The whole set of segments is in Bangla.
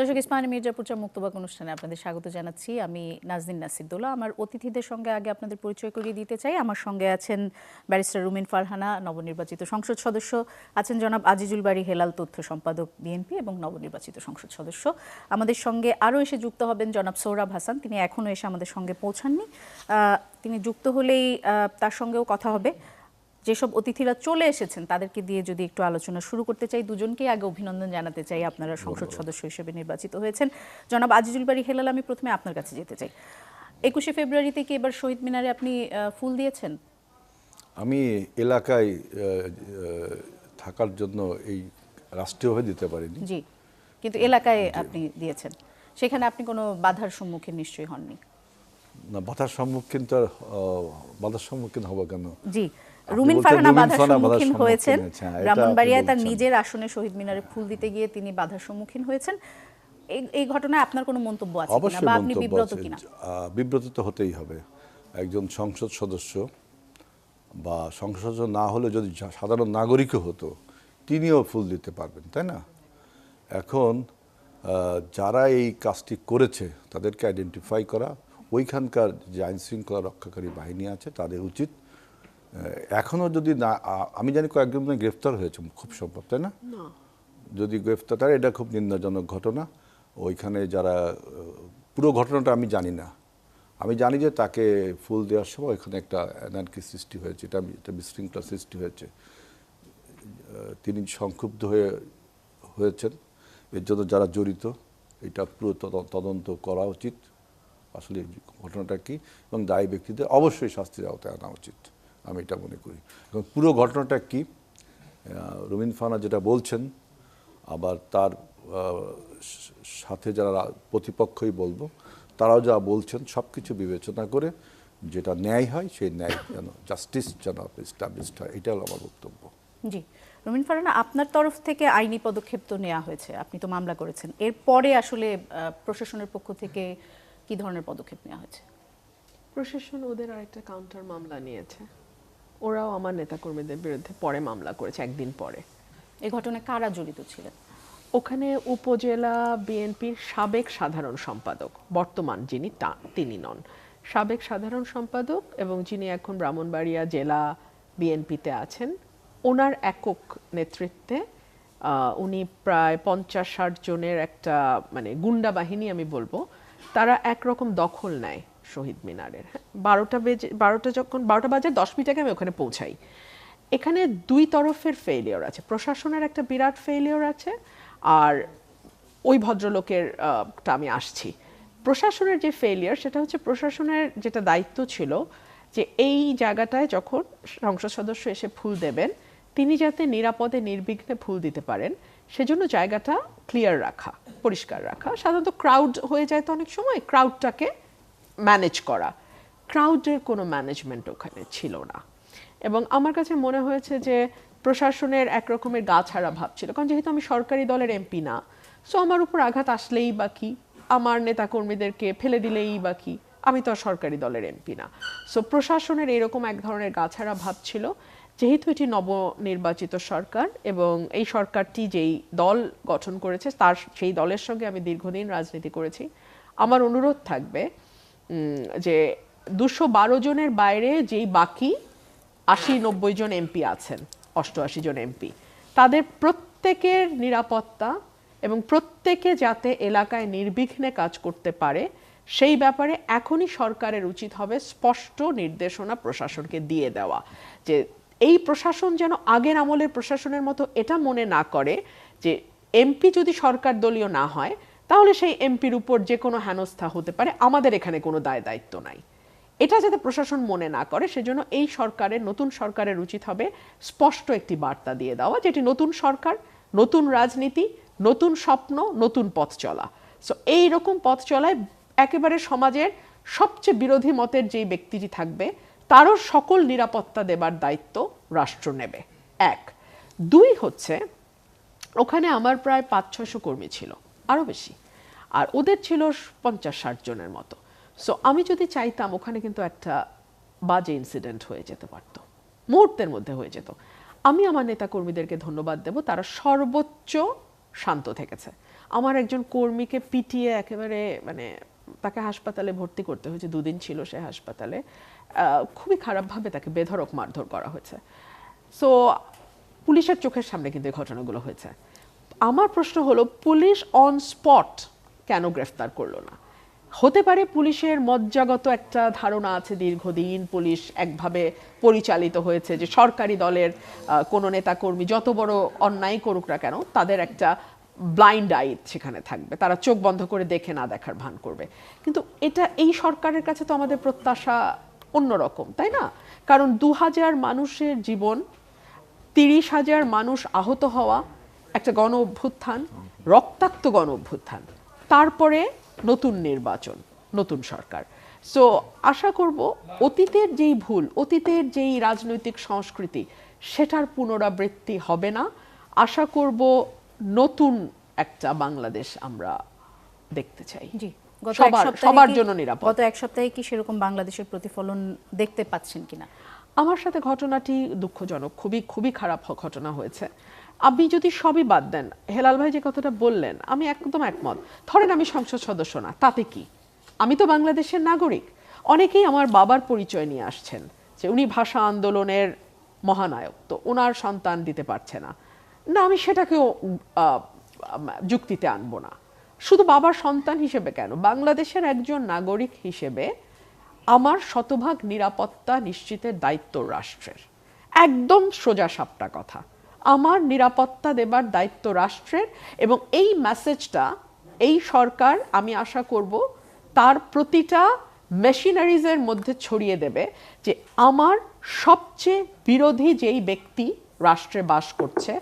দর্শক, ইস্পাহানি মির্জাপুর মুক্তবাক অনুষ্ঠানে আপনাদের স্বাগত জানাচ্ছি। আমি নাজনীন নাসিরুদ্দৌলা। আমার অতিথিদের সঙ্গে আগে আপনাদের পরিচয় করিয়ে দিতে চাই। আমার সঙ্গে আছেন ব্যারিস্টার রুমিন ফারহানা, নবনির্বাচিত সংসদ সদস্য, আছেন জনাব আজিজুল বারী হেলাল, তথ্য সম্পাদক বিএনপি এবং নবনির্বাচিত সংসদ সদস্য। আমাদের সঙ্গে আরও এসে যুক্ত হবেন জনাব সোহরাব হাসান, তিনি এখনও এসে আমাদের সঙ্গে পৌঁছাননি। তিনি যুক্ত হলেই তার সঙ্গেও কথা হবে। যেসব অতিথিরা চলে এসেছেন তাদেরকে দিয়ে যদি একটু আলোচনা শুরু করতে চাই। দুজনকেই আগে অভিনন্দন জানাতে চাই, আপনারা সংসদ সদস্য হিসেবে নির্বাচিত হয়েছেন। জনাব আজিজুল বারী হেলাল, আমি প্রথমে আপনার কাছে যেতে চাই। 21শে ফেব্রুয়ারিতে কি এবার শহীদ মিনারে আপনি ফুল দিয়েছেন? আমি এলাকায় থাকার জন্য এই রাষ্ট্রীয়ভাবে দিতে পারিনি। জি, কিন্তু এলাকায় আপনি দিয়েছেন, সেখানে আপনি কোনো বাধার সম্মুখীন নিশ্চয়ই হননি? না, বাধার সম্মুখীন হবো কেন? জি, রুমিন ফারহানা বাধার সম্মুখীন হয়েছেন। ব্রাহ্মণবাড়িয়ায় তার নিজের আসনে শহীদ মিনারে ফুল দিতে গিয়ে তিনি বাধার সম্মুখীন হয়েছেন। এই ঘটনায় আপনার কোনো মন্তব্য আছে কিনা, বা আপনি বিব্রত কিনা? বিব্রত তো হতেই হবে। একজন সংসদ সদস্য বা সংসদ সদস্য না হলে যদি সাধারণ নাগরিকও হতো, তিনিও ফুল দিতে পারবেন, তাই না? এখন যারা এই কাজটি করেছে তাদেরকে আইডেন্টিফাই করা, ওইখানকার যে আইন শৃঙ্খলা রক্ষাকারী বাহিনী আছে তাদের উচিত। এখনও যদি না, আমি জানি কয়েকজন গ্রেফতার হয়েছে খুব সম্ভব, তাই না? যদি গ্রেফতার, তার এটা খুব নিন্দাজনক ঘটনা। ওইখানে যারা, পুরো ঘটনাটা আমি জানি না, আমি জানি যে তাকে ফুল দেওয়ার সময় ওইখানে একটা অ্যানার্কি সৃষ্টি হয়েছে, এটা বিশৃঙ্খলা সৃষ্টি হয়েছে। তিনি সংক্ষুব্ধ হয়েছেন, এর জন্য যারা জড়িত এটা পুরো তদন্ত করা উচিত, আসলে ঘটনাটা কি, এবং দায়ী ব্যক্তিদের অবশ্যই শাস্তির আওতায় আনা উচিত, আমি এটা মনে করি। এবং পুরো ঘটনাটা কি, রুমিন ফারহানা যেটা বলছেন, আবার তার সাথে যারা প্রতিপক্ষই বলবো তারাও যা বলছেন, সব কিছু বিবেচনা করে যেটা ন্যায় হয় সেই ন্যায় যেন, জাস্টিস যেন এস্টাবলিশড হয়, এটা হলো আমার বক্তব্য। জি, রুমিন ফারহানা, আপনার তরফ থেকে আইনি পদক্ষেপ তো নেওয়া হয়েছে, আপনি তো মামলা করেছেন। এরপরে আসলে প্রশাসনের পক্ষ থেকে কি ধরনের পদক্ষেপ নেওয়া হয়েছে? প্রশাসন ওদের আরেকটা কাউন্টার মামলা নিয়েছে, ওরাও আমার নেতাকর্মীদের বিরুদ্ধে পরে মামলা করেছে, একদিন পরে। এই ঘটনায় কারা জড়িত ছিলেন? ওখানে উপজেলা বিএনপির সাবেক সাধারণ সম্পাদক, বর্তমান যিনি তিনি নন, সাবেক সাধারণ সম্পাদক, এবং যিনি এখন ব্রাহ্মণবাড়িয়া জেলা বিএনপিতে আছেন, ওনার একক নেতৃত্বে উনি প্রায় 50-60 জনের একটা মানে গুন্ডা বাহিনী আমি বলবো, তারা একরকম দখল নেয় শহীদ মিনারের। 12টা বাজে 10 মিনিট আগে আমি ওখানে পৌঁছাই। এখানে দুই তরফের ফেইলিওর আছে, প্রশাসনের একটা বিরাট ফেইলিওর আছে, আর ওই ভদ্রলোকের আমি আসছি। প্রশাসনের যে ফেইলিওর, সেটা হচ্ছে প্রশাসনের যেটা দায়িত্ব ছিল যে এই জায়গাটায় যখন সংসদ সদস্য এসে ফুল দেবেন, তিনি যাতে নিরাপদে নির্বিঘ্নে ফুল দিতে পারেন, সেজন্য জায়গাটা ক্লিয়ার রাখা, পরিষ্কার রাখা। সাধারণত ক্রাউড হয়ে যায় তো অনেক সময়, ক্রাউডটাকে ম্যানেজ করা। ক্রাউডের কোনো ম্যানেজমেন্ট ওখানে ছিল না, এবং আমার কাছে মনে হয়েছে যে প্রশাসনের একরকমের গা ছাড়া ভাব ছিল। কারণ যেহেতু আমি সরকারি দলের এমপি না, সো আমার উপর আঘাত আসলেই বা কি, আমার নেতাকর্মীদেরকে ফেলে দিলেই বা কি, আমি তো আর সরকারি দলের এমপি না। সো প্রশাসনের এরকম এক ধরনের গা ছাড়া ভাব ছিল। যেহেতু এটি নবনির্বাচিত সরকার এবং এই সরকারটি যেই দল গঠন করেছে তার সেই দলের সঙ্গে আমি দীর্ঘদিন রাজনীতি করেছি, আমার অনুরোধ থাকবে যে 212 জনের বাইরে যেই বাকি 80-90 জন এমপি আছেন, 88 জন এমপি, তাদের প্রত্যেকের নিরাপত্তা এবং প্রত্যেকে যাতে এলাকায় নির্বিঘ্নে কাজ করতে পারে, সেই ব্যাপারে এখনই সরকারের উচিত হবে স্পষ্ট নির্দেশনা প্রশাসনকে দিয়ে দেওয়া। যে এই প্রশাসন যেন আগের আমলের প্রশাসনের মতো এটা মনে না করে যে এমপি যদি সরকার দলীয় না হয় তাহলে সেই এমপির উপর যে কোনো হেনস্থা হতে পারে, আমাদের এখানে কোনো দায়িত্ব নাই। এটা যাতে প্রশাসন মনে না করে, সেজন্য এই সরকারের, নতুন সরকারের উচিত হবে স্পষ্ট একটি বার্তা দিয়ে দেওয়া, যেটি নতুন সরকার, নতুন রাজনীতি, নতুন স্বপ্ন, নতুন পথ চলা। সো এইরকম পথ চলায় একেবারে সমাজের সবচেয়ে বিরোধী মতের যেই ব্যক্তিটি থাকবে তারও সকল নিরাপত্তা দেবার দায়িত্ব রাষ্ট্র নেবে, 1। 2 হচ্ছে, ওখানে আমার প্রায় 500-600 কর্মী ছিল, আরও বেশি, আর ওদের ছিল 50-60 জনের মতো। সো আমি যদি চাইতাম, ওখানে কিন্তু একটা বাজে ইনসিডেন্ট হয়ে যেতে পারত, মুহূর্তের মধ্যে হয়ে যেত। আমি আমার নেতাকর্মীদেরকে ধন্যবাদ দেব, তারা সর্বোচ্চ শান্ত থেকেছে। আমার একজন কর্মীকে পিটিয়ে একেবারে মানে তাকে হাসপাতালে ভর্তি করতে হয়েছে, 2 দিন ছিল সে হাসপাতালে, খুবই খারাপভাবে তাকে বেধড়ক মারধর করা হয়েছে। সো পুলিশের চোখের সামনে কিন্তু এই ঘটনাগুলো হয়েছে। আমার প্রশ্ন হলো পুলিশ অন স্পট কেন গ্রেফতার করলো না? হতে পারে পুলিশের মজ্জাগত একটা ধারণা আছে, দীর্ঘদিন পুলিশ একভাবে পরিচালিত হয়েছে যে সরকারি দলের কোনো নেতাকর্মী যত বড় অন্যায় করুক না কেন তাদের একটা ব্লাইন্ড আই সেখানে থাকবে, তারা চোখ বন্ধ করে দেখে না দেখার ভান করবে। কিন্তু এটা এই সরকারের কাছে তো আমাদের প্রত্যাশা অন্যরকম, তাই না? কারণ 2000 মানুষের জীবন, 30,000 মানুষ আহত হওয়া, একটা গণ অভ্যুত্থান, রক্তাক্ত গণ অভ্যুত্থান, তারপরে নতুন নির্বাচন, নতুন সরকার। সো আশা করব অতীতের যেই ভুল, অতীতের যেই রাজনৈতিক সংস্কৃতি, সেটার পুনরাবৃত্তি হবে না। আশা করব নতুন একটা বাংলাদেশ আমরা দেখতে চাই। জি, সবার জন্য নিরাপদ। গত এক সপ্তাহে কি সেরকম বাংলাদেশের প্রতিফলন দেখতে পাচ্ছেন কিনা? আমার সাথে ঘটনাটি দুঃখজনক, খুবই খুবই খারাপ ঘটনা হয়েছে। আপনি যদি সবই বাদ দেন, হেলাল ভাই যে কথাটা বললেন আমি একদম একমত। ধরেন আমি সংসদ সদস্য না, তাতে কি? আমি তো বাংলাদেশের নাগরিক। অনেকেই আমার বাবার পরিচয় নিয়ে আসছেন যে উনি ভাষা আন্দোলনের মহানায়ক, তো ওনার সন্তান দিতে পারছে না। না, আমি সেটাকেও যুক্তিতে আনবো না। শুধু বাবার সন্তান হিসেবে কেন, বাংলাদেশের একজন নাগরিক হিসেবে আমার শতভাগ নিরাপত্তা নিশ্চিতের দায়িত্ব রাষ্ট্রের। একদম সোজা সাপটা কথা, আমার নিরাপত্তা দেবার দায়িত্ব রাষ্ট্রের। এবং এই মেসেজটা এই সরকার, আমি আশা করব, তার প্রতিটা মেশিনারিজের মধ্যে ছড়িয়ে দেবে যে আমার সবচেয়ে বিরোধী যেই ব্যক্তি রাষ্ট্রে বাস করছে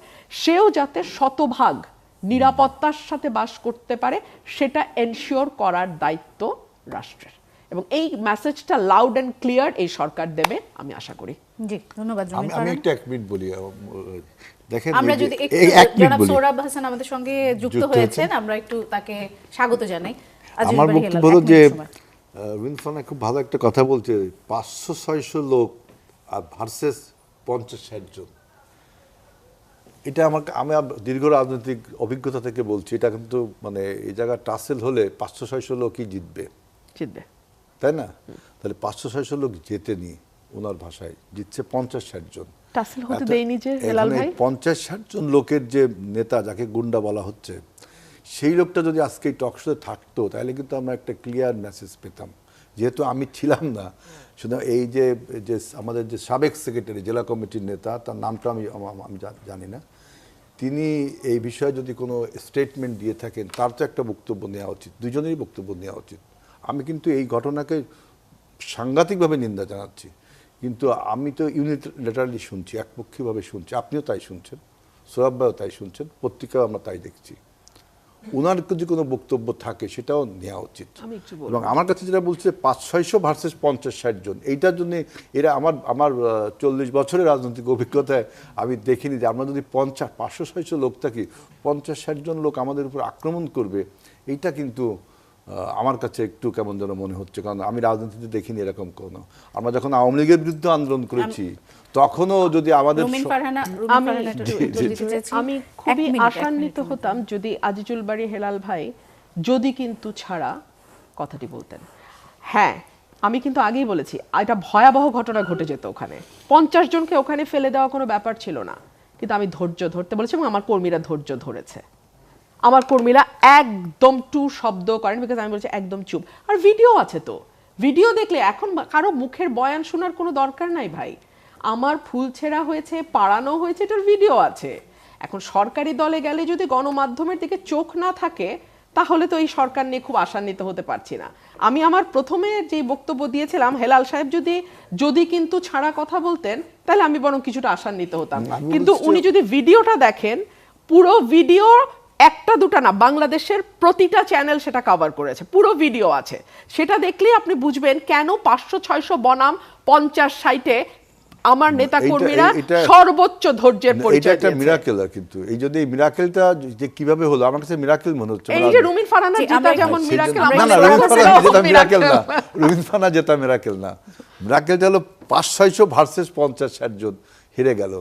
সেও যাতে শতভাগ নিরাপত্তার সাথে বাস করতে পারে, সেটা এনশিওর করার দায়িত্ব রাষ্ট্রের। এবং এই মেসেজটা লাউড এন্ড ক্লিয়ার এই সরকার দেবে, আমি আশা করি। জি, ধন্যবাদ। আমি একটা 1 মিনিট বলি, দেখেন আমরা যদি জনাব সোহরাব হাসান আমাদের সঙ্গে যুক্ত হয়েছেন, আমরা একটু তাকে স্বাগত জানাই। আমার বক্তব্য হলো যে রুমিন খুব ভালো একটা কথা বলছে, 500-600 লোক আর ভার্সেস 50-60 জন। এটা আমি দীর্ঘ রাজনৈতিক অভিজ্ঞতা থেকে বলছি, এটা কিন্তু মানে এই জায়গায় টাসেল হলে 500-600 লোকই জিতবে, তাই না? তাহলে 500-600 লোক জেতেনি, ওনার ভাষায় জিতছে 50-60 জন। টাসেল হতে দেয়নি যে হেলাল ভাই। 50-60 জন লোকের যে নেতা, যাকে গুন্ডা বলা হচ্ছে, সেই লোকটা যদি আজকে টকশোতে থাকতো তাহলে কিন্তু আমরা একটা ক্লিয়ার মেসেজ পেতাম। যেহেতু আমি ছিলাম না, শুধু এই যে আমাদের যে সাবেক সেক্রেটারি, জেলা কমিটির নেতা, তার নামটা আমি জানি না, তিনি এই বিষয়ে যদি কোনো স্টেটমেন্ট দিয়ে থাকেন তার তো একটা বক্তব্য নেওয়া উচিত, দুজনেরই বক্তব্য নেওয়া উচিত। আমি কিন্তু এই ঘটনাকে সাংঘাতিকভাবে নিন্দা জানাচ্ছি, কিন্তু আমি তো ইউনিলেটারালি শুনছি, একপক্ষীভাবে শুনছি, আপনিও তাই শুনছেন, সোহরাব ভাইও তাই শুনছেন, পত্রিকাও আমরা তাই দেখছি। ওনার যদি কোনো বক্তব্য থাকে সেটাও নেওয়া উচিত। এবং আমার কাছে যেটা বলছে 500-600 ভার্সেস 50-60 জন, এইটার জন্য এরা আমার 40 বছরের রাজনৈতিক অভিজ্ঞতায় আমি দেখিনি যে আমরা যদি 500-600 লোক থাকি, 50-60 জন লোক আমাদের উপর আক্রমণ করবে, এইটা কিন্তু আমার কাছে একটু কেমন যেন মনে হচ্ছে। কারণ আমি রাজনীতিতে দেখিনি এরকম কোনো। আমরা যখন আওয়ামী লীগের বিরুদ্ধে আন্দোলন করেছি তখনও যদি আমাদের, আমি খুবই আশান্বিত হতাম যদি আজিজুল বারী হেলাল ভাই যদি কিন্তু ছাড়া কথাটি বলতেন। হ্যাঁ, আমি কিন্তু আগেই বলেছি এটা ভয়াবহ ঘটনা ঘটে যেত ওখানে, 50 জনকে ওখানে ফেলে দেওয়া কোনো ব্যাপার ছিল না। কিন্তু আমি ধৈর্য ধরতে বলেছি এবং আমার কর্মীরা ধৈর্য ধরেছে। আমার কর্মীরা একদম টু শব্দ করেন, বিকজ আমি বলছি একদম চুপ। আর ভিডিও আছে, তো ভিডিও দেখলে এখন কারো মুখের বয়ান শোনার কোনো দরকার নাই ভাই। আমার ফুল ছেঁড়া হয়েছে, পাড়ানো হয়েছে, এটার ভিডিও আছে। এখন সরকারি দলে গেলে যদি গণমাধ্যমের দিকে চোখ না থাকে তাহলে তো এই সরকার নিয়ে খুব আশান্বিত হতে পারছি না। আমি আমার প্রথমে যে বক্তব্য দিয়েছিলাম, হেলাল সাহেব যদি কিন্তু ছাড়া কথা বলতেন তাহলে আমি বরং কিছুটা আশান্বিত হতাম। কিন্তু উনি যদি ভিডিওটা দেখেন, পুরো ভিডিও, একটা দুটা না, বাংলাদেশের প্রতিটা চ্যানেল সেটা কভার করেছে, পুরো ভিডিও আছে। সেটা দেখলেই আপনি বুঝবেন কেন 500-600 বনাম 50-60-এ আমার নেতা কর্মীরা সর্বোচ্চ ধৈর্যের পরিচয় দিয়েছে। এটা একটা মিরাকেল। কিন্তু এই যদি এই মিরাকেলটা যে কিভাবে হলো, আমার কাছে মিরাকেল মনে হচ্ছে। এই যে রুমিন ফারহানা জেতা যেমন মিরাকেল, না না, রুমিন ফারহানা জেতা মিরাকেল না, রুমিন ফারহানা জেতা মিরাকেল না। মিরাকেলটা হলো 500-600 ভার্সেস 50-60 জন হেরে গেল।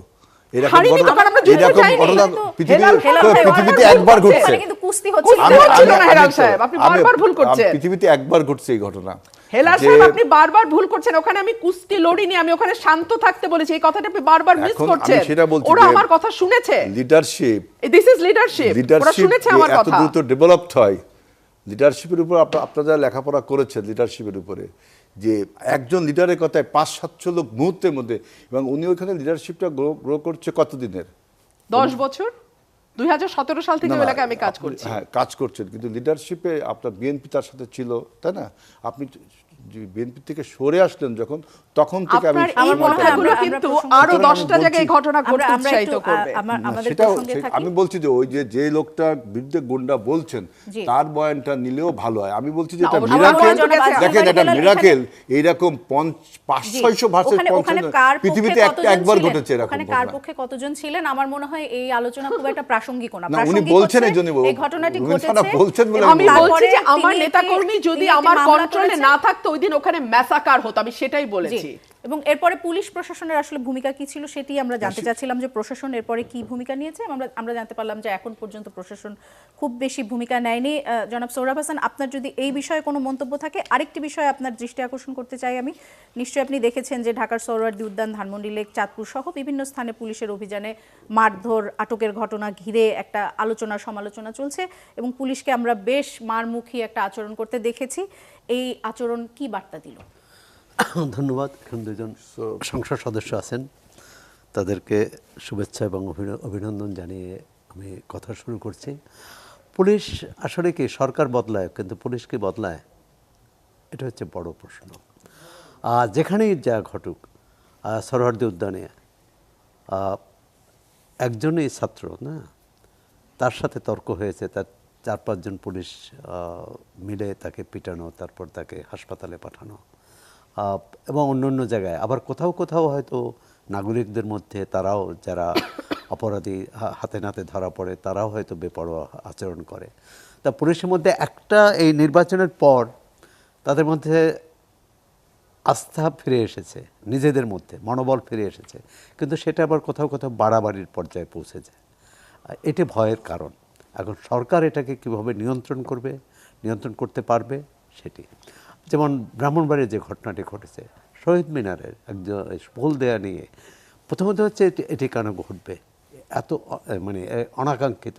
এরকম হারিনি তো, কারণ আমরা যুদ্ধে এরকম যাইনি। ঘটনা হেলাল সাহেব পৃথিবীতে বারবার একবার ভুল ঘটছে। করছেন। মানে কিন্তু কুস্তি হচ্ছে কুস্তি হচ্ছিল না, হেলাল সাহেব, আপনি বারবার ভুল করছেন। পৃথিবীতে একবার ঘটছে এই ঘটনা। হেলাল যে সাহেব আপনি বারবার ভুল করছেন। ওখানে আমি কুস্তি লড়িনি, আমি ওখানে শান্ত থাকতে বলেছি। এই কথাটা আপনি বারবার মিস এখন আমি করছেন। সেটা বলছি ওরা যে আমার কথা শুনেছে। Leadership this is leadership. ওরা শুনেছে আমার এত কথা। দ্রুত ডেভেলপড হয়, লিডারশিপের উপর আপনারা যারা লেখাপড়া করেছেন লিডারশিপের উপরে, যে একজন লিডারের কথায় 500-700 লোক মুহূর্তের মধ্যে, এবং উনি ওইখানে লিডারশিপটা গ্রো করছে কতদিনের? 10 বছর, 2017 সাল থেকে না, ওই না, এলাকায় আমি কাজ আপনি- করছি। হ্যাঁ, কাজ করছেন, কিন্তু লিডারশিপে আপনার বিএনপি তার সাথে ছিল, তাই না? আপনি বিএনপি থেকে সরে আসলেন যখন, তখন থেকে আমি আপনার এই আমার মনে হয় কথাগুলো আমরা কিন্তু প্রসঙ্গ- আরো সুতরাং আমি 10টা জায়গায় এই বলছি- ঘটনা ঘটতে আমরা উৎসাহিত একটু করবে। না, আমাদের সেটাও প্রসঙ্গে থাকি। আমি বলছি যে ওই যে লোকটার বিরুদ্ধে গুন্ডা বলছেন জি। তার বয়ানটা নিলেও ভালো হয়। আমি বলছি যে না, এটা অবশ্যই মিরাকেল। আমার মনে হয় দেখেন, এটা এখানে- মিরাকেল। এইরকম 500-600 ভার্সেস ওখানে 50 কার পৃথিবীতে পক্ষে কতজন একবার ছিলেন? ঘটেছে এরকম ওখানে কার ঘটনা। পক্ষে কতজন ছিলেন আমার মনে হয় এই আলোচনা খুব একটা প্রাসঙ্গিক না। না, উনি প্রাসঙ্গিক বলছেন হচ্ছে এইজন্যই এই ঘটনাটি রুমিন ফারহানা ঘটেছে বলছেন বলে এবং আমি বললাম। বলছি যে তারপরে আমার তিনি নেতাকর্মী একটি- যদি তিনি একটি আমার মামলা কন্ট্রোলে করেছেন। না থাকতো ওই দিন ওখানে ম্যাসাকার হতো, আমি সেটাই বলেছি। জি। এবং এরপরে পুলিশ প্রশাসনের আসলে ভূমিকা কি ছিল সেটি আমরা জানতে চাচ্ছিলাম, যে প্রশাসন এরপরে কি ভূমিকা নিয়েছে। আমরা জানতে পারলাম যে এখন পর্যন্ত প্রশাসন খুব বেশি ভূমিকা নেয়নি। জনাব সোহরাব হাসান, আপনার যদি এই বিষয়ে কোনো মন্তব্য থাকে, আরেকটি বিষয়ে আপনার দৃষ্টি আকর্ষণ করতে চাই আমি। নিশ্চয়ই আপনি দেখেছেন যে ঢাকার সোহরাওয়ার্দী উদ্যান, ধানমন্ডি লেক, চাঁদপুর সহ বিভিন্ন স্থানে পুলিশের অভিযানে মারধর, আটকের ঘটনা ঘিরে একটা আলোচনা সমালোচনা চলছে এবং পুলিশকে আমরা বেশ মারমুখী একটা আচরণ করতে দেখেছি। এই আচরণ কি বার্তা দিল? ধন্যবাদ। এখন দুজন সংসদ সদস্য আছেন, তাদেরকে শুভেচ্ছা এবং অভিনন্দন জানিয়ে আমি কথা শুরু করছি। পুলিশ আসলে কি সরকার বদলায়, কিন্তু পুলিশ কি বদলায়? এটা হচ্ছে বড় প্রশ্ন। যেখানেই যা ঘটুক, সোহরাওয়ার্দী উদ্যানে একজনই ছাত্র না, তার সাথে তর্ক হয়েছে, তার 4-5 জন পুলিশ মিলে তাকে পিটানো, তারপর তাকে হাসপাতালে পাঠানো, এবং অন্য অন্য জায়গায় আবার কোথাও কোথাও হয়তো নাগরিকদের মধ্যে তারাও যারা অপরাধী হাতে নাতে ধরা পড়ে তারাও হয়তো বেপরোয়া আচরণ করে। তা পুলিশের মধ্যে একটা এই নির্বাচনের পর তাদের মধ্যে আস্থা ফিরে এসেছে, নিজেদের মধ্যে মনোবল ফিরে এসেছে, কিন্তু সেটা আবার কোথাও কোথাও বাড়াবাড়ির পর্যায়ে পৌঁছে যায়। এটি ভয়ের কারণ। এখন সরকার এটাকে কিভাবে নিয়ন্ত্রণ করবে, নিয়ন্ত্রণ করতে পারবে সেটি। যেমন ব্রাহ্মণবাড়ির যে ঘটনাটি ঘটেছে, শহীদ মিনারের একজন পোল দেয়া নিয়ে প্রথমত হচ্ছে এটি কেন ঘটবে, এত মানে অনাকাঙ্ক্ষিত,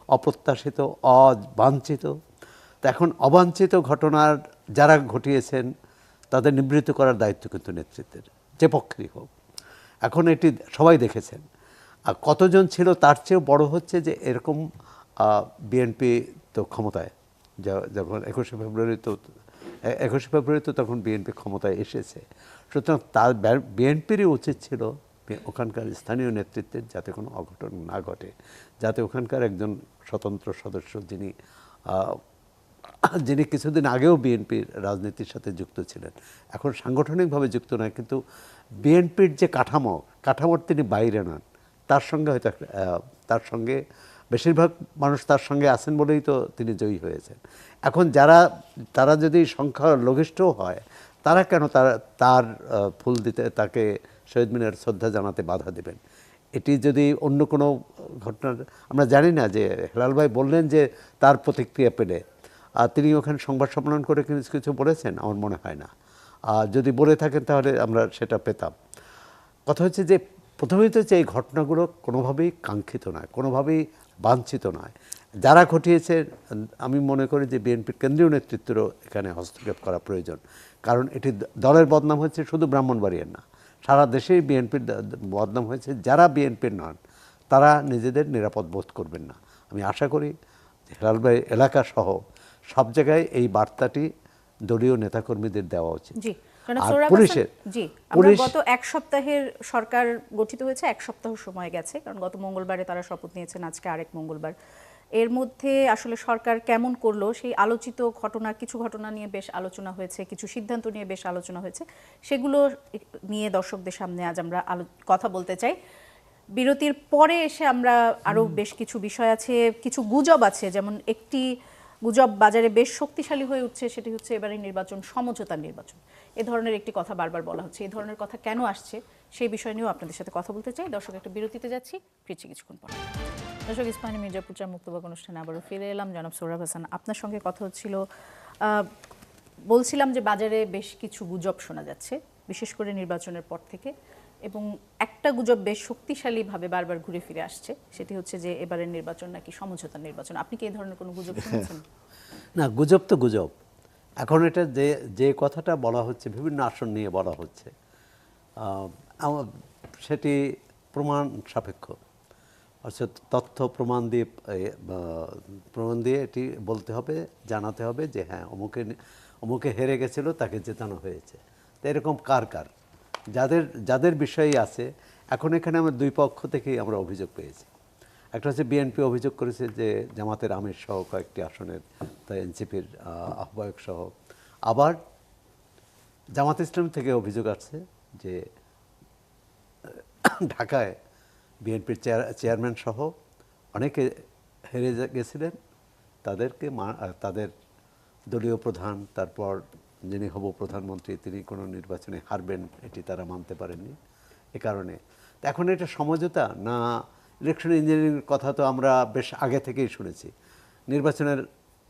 অপ্রত্যাশিত, অবাঞ্ছিত। তো এখন অবাঞ্ছিত ঘটনার যারা ঘটিয়েছেন তাদের নিবৃত্ত করার দায়িত্ব কিন্তু নেতৃত্বের, যে পক্ষেই হোক। এখন এটি সবাই দেখেছেন। আর কতজন ছিল তার চেয়েও বড় হচ্ছে যে এরকম বিএনপি তো ক্ষমতায়, যখন 21শে ফেব্রুয়ারি তো তখন বিএনপি ক্ষমতায় এসেছে। সুতরাং তার বিএনপিরই উচিত ছিল ওখানকার স্থানীয় নেতৃত্বের যাতে কোনো অঘটন না ঘটে, যাতে ওখানকার একজন স্বতন্ত্র সদস্য যিনি কিছুদিন আগেও বিএনপির রাজনীতির সাথে যুক্ত ছিলেন, এখন সাংগঠনিকভাবে যুক্ত নয়, কিন্তু বিএনপির যে কাঠামোর তিনি বাইরে নন, তার সঙ্গে হয়তো তার সঙ্গে বেশিরভাগ মানুষ তার সঙ্গে আছেন বলেই তো তিনি জয়ী হয়েছেন। এখন তারা যদি সংখ্যা লঘিষ্ঠ হয়, তারা কেন তার ফুল দিতে, তাকে শহীদ মিনার শ্রদ্ধা জানাতে বাধা দেবেন? এটি যদি অন্য কোনো ঘটনার, আমরা জানি না যে হেলাল ভাই বললেন যে তার প্রতিক্রিয়া পেলে, আর তিনি ওখানে সংবাদ সম্মেলন করে কিছু বলেছেন, আমার মনে হয় না। যদি বলে থাকেন তাহলে আমরা সেটা পেতাম। কথা হচ্ছে যে প্রথমেই তো হচ্ছে এই ঘটনাগুলো কোনোভাবেই কাঙ্ক্ষিত নয়, কোনোভাবেই বাঞ্ছিত নয়। যারা ঘটিয়েছে, আমি মনে করি যে বিএনপির কেন্দ্রীয় নেতৃত্বেরও এখানে হস্তক্ষেপ করা প্রয়োজন। কারণ এটি দলের বদনাম হচ্ছে শুধু ব্রাহ্মণবাড়িয়ার না, সারা দেশেই বিএনপির বদনাম হয়েছে। যারা বিএনপির নন তারা নিজেদের নিরাপদ বোধ করবেন না। আমি আশা করি হেলাল ভাই এলাকা সহ সব জায়গায় এই বার্তাটি দলীয় নেতাকর্মীদের দেওয়া উচিত। জি, আর পুলিশের গত এক সপ্তাহের সরকার গঠিত হয়েছে, এক সপ্তাহ সময় গেছে, কারণ গত মঙ্গলবারে তারা শপথ নিয়েছেন, আজকে আরেক মঙ্গলবার। এর মধ্যে আসলে সরকার কেমন করলো, সেই আলোচিত কিছু ঘটনা নিয়ে বেশ আলোচনা হয়েছে, কিছু সিদ্ধান্ত নিয়ে বেশ আলোচনা হয়েছে, সেগুলো নিয়ে দর্শকদের সামনে আজ আমরা কথা বলতে চাই। বিরতির পরে এসে আমরা আরও বেশ কিছু বিষয় আছে, কিছু গুজব আছে, যেমন একটি গুজব বাজারে বেশ শক্তিশালী হয়ে উঠছে, সেটি হচ্ছে এবারে নির্বাচন সমঝোতার নির্বাচন। এ ধরনের একটি কথা বারবার বলা হচ্ছে। এই ধরনের কথা কেন আসছে সেই বিষয় নিয়েও আপনাদের সাথে কথা বলতে চাই। দর্শক, একটা বিরতিতে যাচ্ছি, ফিরছি কিছুক্ষণ পর। দর্শক, ইস্পাহানি মির্জাপুর চার মুক্তবাক অনুষ্ঠানে আবারও ফিরে এলাম। জনাব সোহরাব হাসান, আপনার সঙ্গে কথা হচ্ছিল, বলছিলাম যে বাজারে বেশ কিছু গুজব শোনা যাচ্ছে, বিশেষ করে নির্বাচনের পর থেকে, এবং একটা গুজব বেশ শক্তিশালীভাবে বারবার ঘুরে ফিরে আসছে, সেটি হচ্ছে যে এবারের নির্বাচন নাকি সমঝোতার নির্বাচন। আপনি কি এই ধরনের কোনো গুজব শুনেছেন? না, গুজব তো গুজব। এখন এটা যে যে কথাটা বলা হচ্ছে, বিভিন্ন আসন নিয়ে বলা হচ্ছে, সেটি প্রমাণ সাপেক্ষ, অর্থাৎ তথ্য প্রমাণ দিয়ে এটি বলতে হবে, জানাতে হবে যে হ্যাঁ অমুকে হেরে গেছিল, তাকে জেতানো হয়েছে। তো এরকম কার যাদের যাদের বিষয়ই আছে। এখন এখানে আমরা দুই পক্ষ থেকেই আমরা অভিযোগ পেয়েছি। একটা হচ্ছে বিএনপি অভিযোগ করেছে যে জামাতের আমির সহ কয়েকটি আসনের, তাই এনসিপির আহ্বায়ক সহ। আবার জামাত ইসলাম থেকে অভিযোগ আছে যে ঢাকায় বিএনপির চেয়ারম্যান সহ অনেকে হেরে গেছিলেন, তাদের দলীয় প্রধান, তারপর যিনি হব প্রধানমন্ত্রী, তিনি কোনো নির্বাচনে হারবেন এটি তারা মানতে পারেননি। এ কারণে এখন এটা সমঝোতা না ইলেকশন ইঞ্জিনিয়ারিং কথা তো আমরা বেশ আগে থেকেই শুনেছি।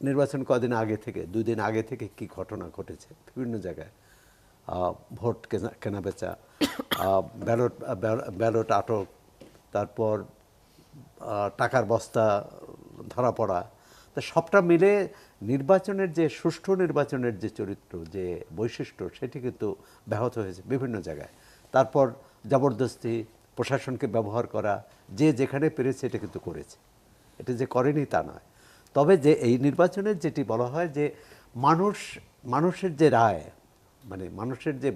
নির্বাচন কদিন আগে থেকে, 2 দিন আগে থেকে কি ঘটনা ঘটেছে বিভিন্ন জায়গায়, ভোট কেনাবেচা, ব্যালট আটক, তারপর টাকার বস্তা ধরা পড়া। তা সবটা মিলে নির্বাচনের যে সুষ্ঠু নির্বাচনের যে চরিত্র, যে বৈশিষ্ট্য, সেটি কিন্তু ব্যাহত হয়েছে বিভিন্ন জায়গায়। তারপর জবরদস্তি, প্রশাসনকে ব্যবহার করা, যে যেখানে পেরেছে এটা কিন্তু করেছে, এটা যে করেনি তা নয়। তবে যে এই নির্বাচনের যেটি বলা হয় যে মানুষের যে রায়, মানে মানুষের যে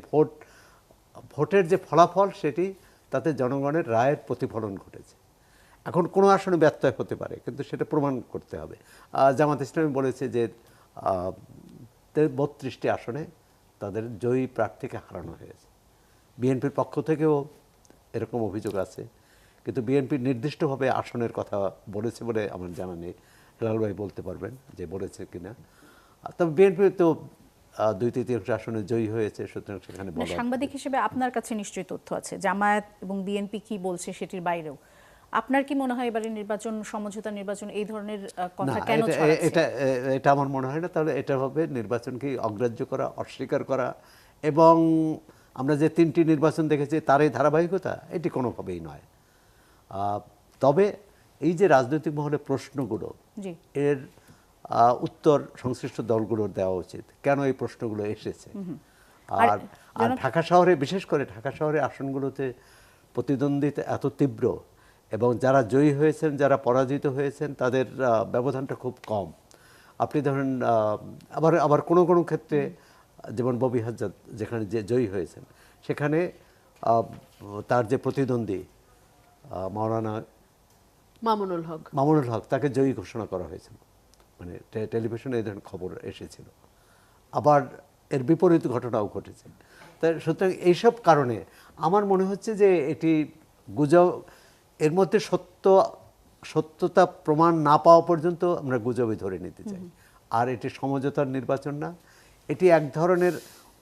ভোটের যে ফলাফল, সেটি তাতে জনগণের রায়ের প্রতিফলন ঘটেছে। এখন কোনো আসনে ব্যত্যয় হতে পারে, কিন্তু সেটা প্রমাণ করতে হবে। জামাত ইসলামী বলেছে যে 32টি আসনে তাদের জয়ী প্রার্থীকে হারানো হয়েছে। বিএনপির পক্ষ থেকেও এরকম অভিযোগ আছে, কিন্তু বিএনপি নির্দিষ্টভাবে আসনের কথা বলেছে বলে আমার জানা নেই। হেলাল ভাই বলতে পারবেন যে বলেছে কিনা। তবে বিএনপি তো 2/3 আসনে জয়ী হয়েছে, সুতরাং সেখানে বলা। সাংবাদিক হিসেবে আপনার কাছে নিশ্চয়ই তথ্য আছে, জামায়াত এবং বিএনপি কি বলছে সেটির বাইরেও। আপনার কি মনে হয় এবারে নির্বাচন সমঝোতা নির্বাচন এই ধরনের কথা কেন ছড়াচ্ছে? এটা আমার মনে হয় না। তাহলে এটা হবে নির্বাচনকে অগ্রাহ্য করা, অস্বীকার করা, এবং আমরা যে 3টি নির্বাচন দেখেছি তার এই ধারাবাহিকতা, এটি কোনোভাবেই নয়। তবে এই যে রাজনৈতিক মহলে প্রশ্নগুলো, এর উত্তর সংশ্লিষ্ট দলগুলোর দেওয়া উচিত, কেন এই প্রশ্নগুলো এসেছে। আর ঢাকা শহরে, বিশেষ করে ঢাকা শহরে আসনগুলোতে প্রতিদ্বন্দ্বিতা এত তীব্র, এবং যারা জয়ী হয়েছেন, যারা পরাজিত হয়েছেন, তাদের ব্যবধানটা খুব কম। আপনি ধরেন আবার কোনো কোনো ক্ষেত্রে, যেমন ববি হাজ্জাদ যেখানে যে জয়ী হয়েছেন, সেখানে তার যে প্রতিদ্বন্দ্বী মাওলানা মামুনুল হক, তাকে জয়ী ঘোষণা করা হয়েছিল, মানে টেলিভিশনে এই ধরনের খবর এসেছিল। আবার এর বিপরীত ঘটনাও ঘটেছে। তাই সুতরাং এইসব কারণে আমার মনে হচ্ছে যে এটি গুজব, এর মধ্যে সত্যতা প্রমাণ না পাওয়া পর্যন্ত আমরা গুজবই ধরে নিতে চাই। আর এটি সমঝোতার নির্বাচন না, এটি এক ধরনের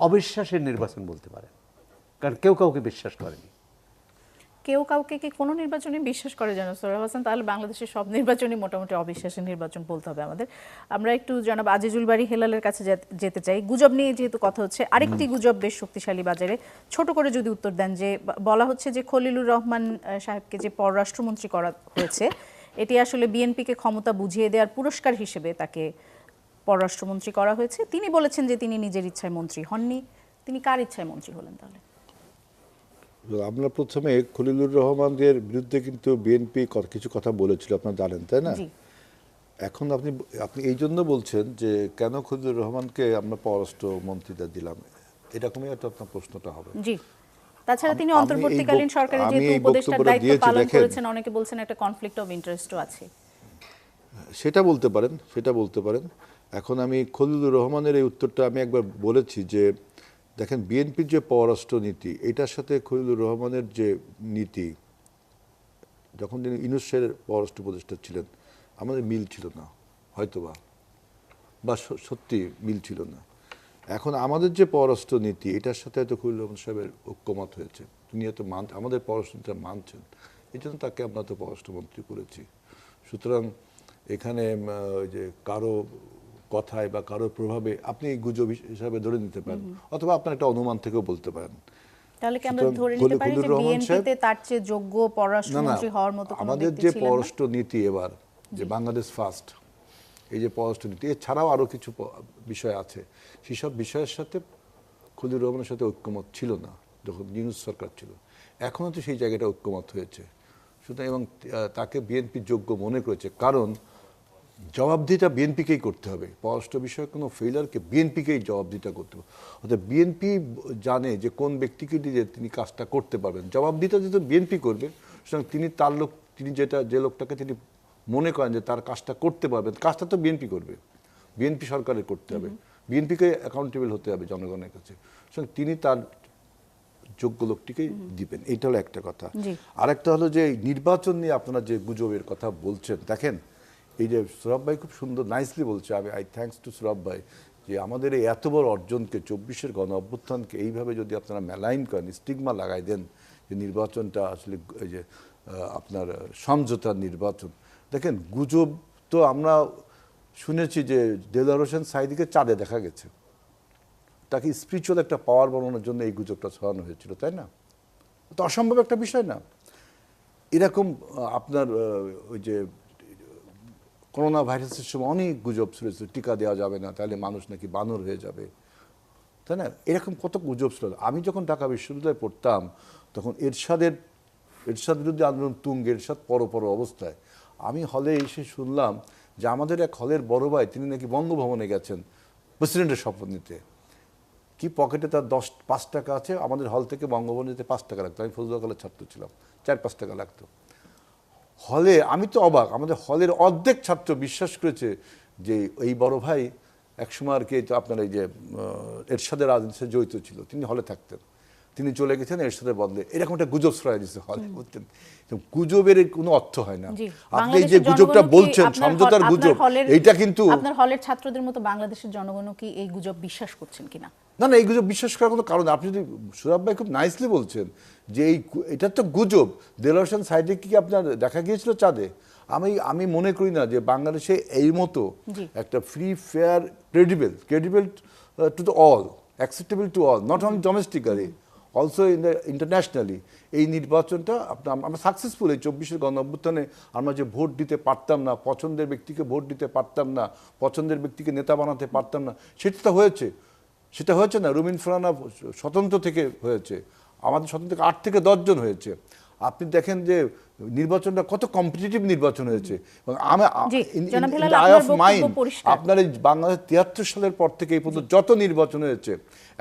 অবিশ্বাসের নির্বাচন বলতে পারেন, কারণ কেউ কাউকে বিশ্বাস করেনি। কেউ কাউকে কি কোনো নির্বাচনে বিশ্বাস করে জনাব সোহরাব হাসান? তাহলে বাংলাদেশের সব নির্বাচনই মোটামুটি অবিশ্বাসের নির্বাচন বলতে হবে আমাদের। আমরা একটু জনাব আজিজুল বারী হেলালের কাছে যেতে চাই। গুজব নিয়ে যেহেতু কথা হচ্ছে, আরেকটি গুজব বেশ শক্তিশালী বাজারে, ছোট করে যদি উত্তর দেন, যে বলা হচ্ছে যে খলিলুর রহমান সাহেবকে যে পররাষ্ট্রমন্ত্রী করা হয়েছে, এটি আসলে বিএনপিকে ক্ষমতা বুঝিয়ে দেওয়ার পুরস্কার হিসেবে তাকে পররাষ্ট্রমন্ত্রী করা হয়েছে। তিনি বলেছেন যে তিনি নিজের ইচ্ছায় মন্ত্রী হননি। তিনি কার ইচ্ছায় মন্ত্রী হলেন তাহলে? আমরা প্রথমে খলিলুর রহমানদের বিরুদ্ধে কিন্তু বিএনপি কিছু কথা বলেছিল, আপনারা জানেন, তাই না? এখন আপনি এই জন্য বলছেন যে কেন খলিলুর রহমানকে আমরা পররাষ্ট্র মন্ত্রীটা দিলাম, এরকমই একটা আপনার প্রশ্নটা হবে। জি, তাছাড়া তিনি অন্তর্বর্তীকালীন সরকারের যেহেতু উপদেষ্টার দায়িত্ব পালন করেছেন, অনেকে বলছেন একটা কনফ্লিক্ট অফ ইন্টারেস্টও আছে। সেটা বলতে পারেন। এখন আমি খলিলুর রহমানের এই উত্তরটা আমি একবার বলেছি যে দেখেন, বিএনপির যে পররাষ্ট্র নীতি, এটার সাথে খলিলুর রহমানের যে নীতি, যখন তিনি ইউনূসের পররাষ্ট্র উপদেষ্টা ছিলেন, আমাদের মিল ছিল না, হয়তোবা বা সত্যি মিল ছিল না। এখন আমাদের যে পররাষ্ট্র নীতি, এটার সাথে হয়তো খলিলুর রহমান সাহেবের ঐক্যমত হয়েছে। তিনি হয়তো আমাদের পররাষ্ট্রনীতিটা মানছেন, এই জন্য তাকে আমরা তো পররাষ্ট্রমন্ত্রী করেছি। সুতরাং এখানে ওই যে কারো কথায় বা কারো প্রভাবে আপনি গুজব হিসাবে ধরে নিতে পারেন, অথবা আপনার একটা অনুমান থেকেও বলতে পারেন। তাহলে কি আমরা ধরে নিতে পারি যে বিএনপিতে তার চেয়ে যোগ্য পররাষ্ট্রমন্ত্রী হওয়ার মতো কোনো আমাদের ব্যক্তি যে ছিলেন না? পররাষ্ট্র নীতি এবার যে বাংলাদেশ ফার্স্ট, এই যে পররাষ্ট্র নীতি, এছাড়াও আরো কিছু বিষয় আছে, সেসব বিষয়ের সাথে খলিলুর রহমানের সাথে ঐক্যমত ছিল না যখন ইউনূস সরকার ছিল। এখনো তো সেই জায়গাটা ঐক্যমত হয়েছে। সুতরাং এবং তাকে বিএনপি যোগ্য মনে করেছে, কারণ জবাবদিহিটা বিএনপিকেই করতে হবে। পররাষ্ট্র বিষয়ে কোনো ফেইলারকে বিএনপিকেই জবাবদিহিটা করতে হবে। অর্থাৎ বিএনপি জানে যে কোন ব্যক্তিকে দিয়ে তিনি কাজটা করতে পারবেন। জবাবদিহিটা যেহেতু বিএনপি করবে, সুতরাং তিনি তার লোক, তিনি যে লোকটাকে তিনি মনে করেন যে তার কাজটা করতে পারবেন, কাজটা তো বিএনপি করবে, বিএনপি সরকারের করতে হবে, বিএনপিকে অ্যাকাউন্টেবল হতে হবে জনগণের কাছে। সুতরাং তিনি তার যোগ্য লোকটিকেই দিবেন, এইটা হলো একটা কথা। আরেকটা হলো যে নির্বাচন নিয়ে আপনারা যে গুজবের কথা বলছেন, দেখেন এই যে সুরাব ভাই খুব সুন্দর নাইসলি বলছে, আমি আই থ্যাঙ্কস টু সুরাব ভাই, যে আমাদের এই এত বড় অর্জনকে, 24-এর গণ অভ্যুত্থানকে এইভাবে যদি আপনারা মেলাইন করেন, স্টিগমা লাগাই দেন যে নির্বাচনটা আসলে এই যে আপনার সমঝোতার নির্বাচন। দেখেন গুজব তো আমরা শুনেছি যে দেলোয়ার হোসেন সাঈদীকে চাঁদে দেখা গেছে, তাকে স্পিরিচুয়াল একটা পাওয়ার বানানোর জন্য এই গুজবটা ছড়ানো হয়েছিল, তাই না? তো অসম্ভব একটা বিষয় না। এরকম আপনার ওই যে করোনা ভাইরাসের সময় অনেক গুজব ছড়েছিল, টিকা দেওয়া যাবে না, তাহলে মানুষ নাকি বানর হয়ে যাবে, তাই না? এরকম কত গুজব ছিল। আমি যখন ঢাকা বিশ্ববিদ্যালয়ে পড়তাম, তখন এরশাদ বিরুদ্ধে আন্দোলন তুঙ্গে, এরশাদ পর অবস্থায় আমি হলে এসে শুনলাম যে আমাদের এক হলের বড় ভাই, তিনি নাকি বঙ্গভবনে গেছেন প্রেসিডেন্টের শপথ নিতে, কি পকেটে তার 5 টাকা আছে, আমাদের হল থেকে বঙ্গভবনে যেতে 5 টাকা লাগতো, আমি ফজলুল হলের ছাত্র ছিলাম, 4-5 টাকা লাগতো হলে। আমি তো অবাক, আমাদের হলের অর্ধেক ছাত্র বিশ্বাস করেছে যে এই বড় ভাই একসময় আর কি আপনার এই যে এরশাদের রাজনীতিতে জড়িত ছিল, তিনি হলে থাকতেন, তিনি চলে গেছেন এরশাদের বদলে, এরকম একটা গুজব ছড়াই দিচ্ছে হলে, বুঝছেন? গুজবের কোনো অর্থ হয় না। আপনি যে গুজবটা বলছেন সমঝোতার গুজব, এইটা কিন্তু আপনার হলের ছাত্রদের মতো বাংলাদেশের জনগণও কি এই গুজব বিশ্বাস করছেন কিনা? না, এই গুজব বিশ্বাস করার কোনো কারণ, আপনি যদি সুরাব ভাই খুব নাইসলি বলছেন যে এটা তো গুজব, দেলোয়ার হোসেন সাঈদী কি আপনার দেখা গিয়েছিল চাঁদে? আমি মনে করি না যে বাংলাদেশে এই মতো একটা free fair credible to the all, acceptable to all, not only domestically, also internationally এই নির্বাচনটা আমরা সাকসেসফুল। এই 24-এর গণ অভ্যুত্থানে আমরা যে ভোট দিতে পারতাম না, পছন্দের ব্যক্তিকে ভোট দিতে পারতাম না, পছন্দের ব্যক্তিকে নেতা বানাতে পারতাম না, সেটা হয়েছে না। রুমিন ফারহানা স্বতন্ত্র থেকে হয়েছে, আমাদের স্বতন্ত্র থেকে 8 থেকে 10 জন হয়েছে। আপনি দেখেন যে নির্বাচনটা কত কম্পিটিটিভ নির্বাচন হয়েছে। আপনার এই বাংলাদেশ 73 সালের পর থেকে এই পর্যন্ত যত নির্বাচন হয়েছে,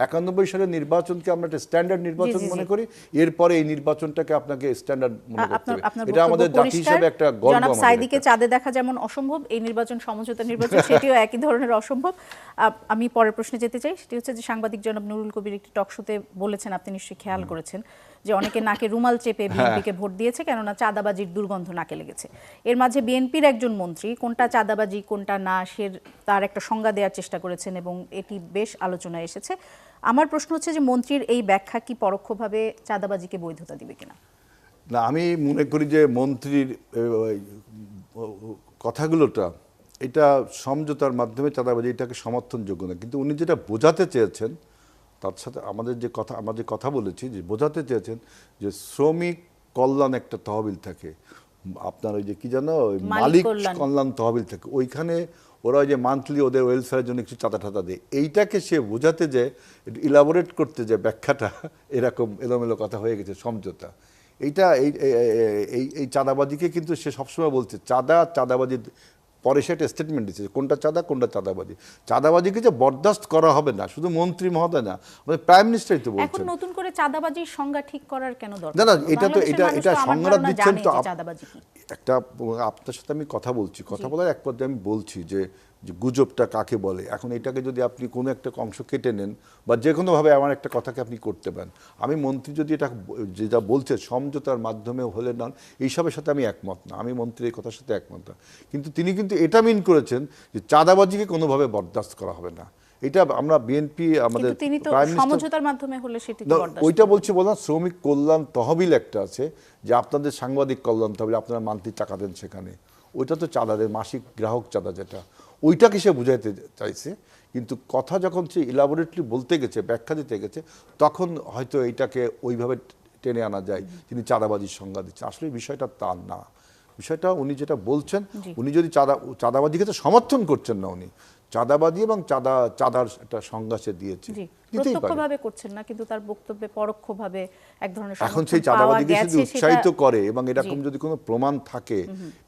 91 সালের নির্বাচনকে আমরা একটা স্ট্যান্ডার্ড নির্বাচন মনে করি, এরপরে এই নির্বাচনটাকে আপনাকে স্ট্যান্ডার্ড মনে করতে হবে। এটা আমাদের জাতি হিসেবে একটা গর্ব। জনাব সাঈদীকে চাঁদে দেখা যেমন অসম্ভব, এই নির্বাচন সমঝোতা নির্বাচন সেটিও একই ধরনের অসম্ভব। আমি পরের প্রশ্নে যেতে চাই, সেটি হচ্ছে যে সাংবাদিক জনাব নুরুল কবির একটি টক শোতে বলেছেন, আপনি নিশ্চয়ই খেয়াল করেছেন, যে অনেকে নাকে রুমাল চেপে বিএনপিকে ভোট দিয়েছে কেননা চাঁদাবাজির দুর্গন্ধ নাকে লেগেছে। এর মাঝে বিএনপির একজন মন্ত্রী কোনটা চাঁদাবাজি কোনটা না তার একটা সংজ্ঞা দেওয়ার চেষ্টা করেছেন এবং এটি বেশ আলোচনায় এসেছে। আমার প্রশ্ন হচ্ছে যে মন্ত্রীর এই ব্যাখ্যা কি পরোক্ষভাবে চাঁদাবাজিকে বৈধতা দিবে কিনা? না, আমি মনে করি যে মন্ত্রীর কথাগুলোটা এটা সমঝোতার মাধ্যমে চাঁদাবাজি এটাকে সমর্থনযোগ্য না, কিন্তু উনি যেটা বোঝাতে চেয়েছেন তার সাথে আমরা যে কথা বলেছি, যে বোঝাতে চেয়েছেন যে শ্রমিক কল্যাণ একটা তহবিল থাকে, আপনার ওই যে কি জানো মালিক কল্যাণ তহবিল থাকে, ওইখানে ওরা ওই যে মান্থলি ওদের ওয়েলফেয়ারের জন্য কিছু চাঁদা টাদা দেয়। এইটাকে সে বোঝাতে যে একটু ইলাবোরেট করতে যে ব্যাখ্যাটা এরকম এলোমেলো কথা হয়ে গেছে সমঝোতা। এইটা এই চাঁদাবাজিকে কিন্তু সে সবসময় বলছে চাঁদাবাজি, পরে সে একটা স্টেটমেন্ট দিচ্ছে কোনটা চাঁদা কোনটা চাঁদাবাজি। চাঁদাবাজিকে যে বরদাস্ত করা হবে না, শুধু মন্ত্রী মহোদয় না, আমাদের প্রাইম মিনিস্টারই তো বলছেন। এখন নতুন করে চাঁদাবাজির সংজ্ঞা ঠিক করার কেন দরকার? না, এটা সংজ্ঞা দিচ্ছেন তো একটা, আপনার সাথে আমি কথা বলার এক পর্যায়ে আমি বলছি যে গুজবটা কাকে বলে। এখন এটাকে যদি আপনি কোনো একটা অংশ কেটে নেন বা যে কোনোভাবে এমন একটা কথাকে আপনি করতে পারেন, আমি মন্ত্রী যদি এটা যেটা বলছে সমঝোতার মাধ্যমে হলে নন, এইসবের সাথে আমি একমত না, আমি মন্ত্রীর এই কথার সাথে একমত না। কিন্তু তিনি এটা মিন করেছেন যে চাঁদাবাজিকে কোনোভাবে বরদাস্ত করা হবে না, এটা আমরা বিএনপি আমাদের কিন্তু তিনি তো প্রাইম মিনিস্টার সমঝোতার মাধ্যমে হলে সেটি তো না, বরদাস্ত ওইটা বলছি বললাম শ্রমিক কল্যাণ তহবিল একটা আছে যে আপনাদের সাংবাদিক কল্যাণ তহবিল আপনারা মান্থলি টাকা দেন সেখানে, ওইটা তো চাঁদা দেয় মাসিক গ্রাহক চাঁদা যেটা, ওইটাকে সে বুঝাইতে চাইছে। কিন্তু কথা যখন সে ইলাবোরেটলি বলতে গেছে, ব্যাখ্যা দিতে গেছে, তখন হয়তো এইটাকে ওইভাবে টেনে আনা যায় তিনি চাঁদাবাজির সংজ্ঞা দিচ্ছেন। আসলে বিষয়টা তার না, বিষয়টা উনি যেটা বলছেন, উনি যদি চাঁদাবাজিকে তো সমর্থন করছেন না, উনি চাঁদাবাজি এবং চাঁদার একটা সংজ্ঞা সে দিয়েছে, জি, দিতেই পারে। প্রত্যক্ষভাবে করছেন না, কিন্তু তার বক্তব্যে পরোক্ষভাবে এক ধরনের এখন সমর্থন সেই পাওয়া চাঁদাবাজিকে গেছে, যদি সেটা- উৎসাহিত করে এবং এরকম জি। যদি কোনো প্রমাণ থাকে,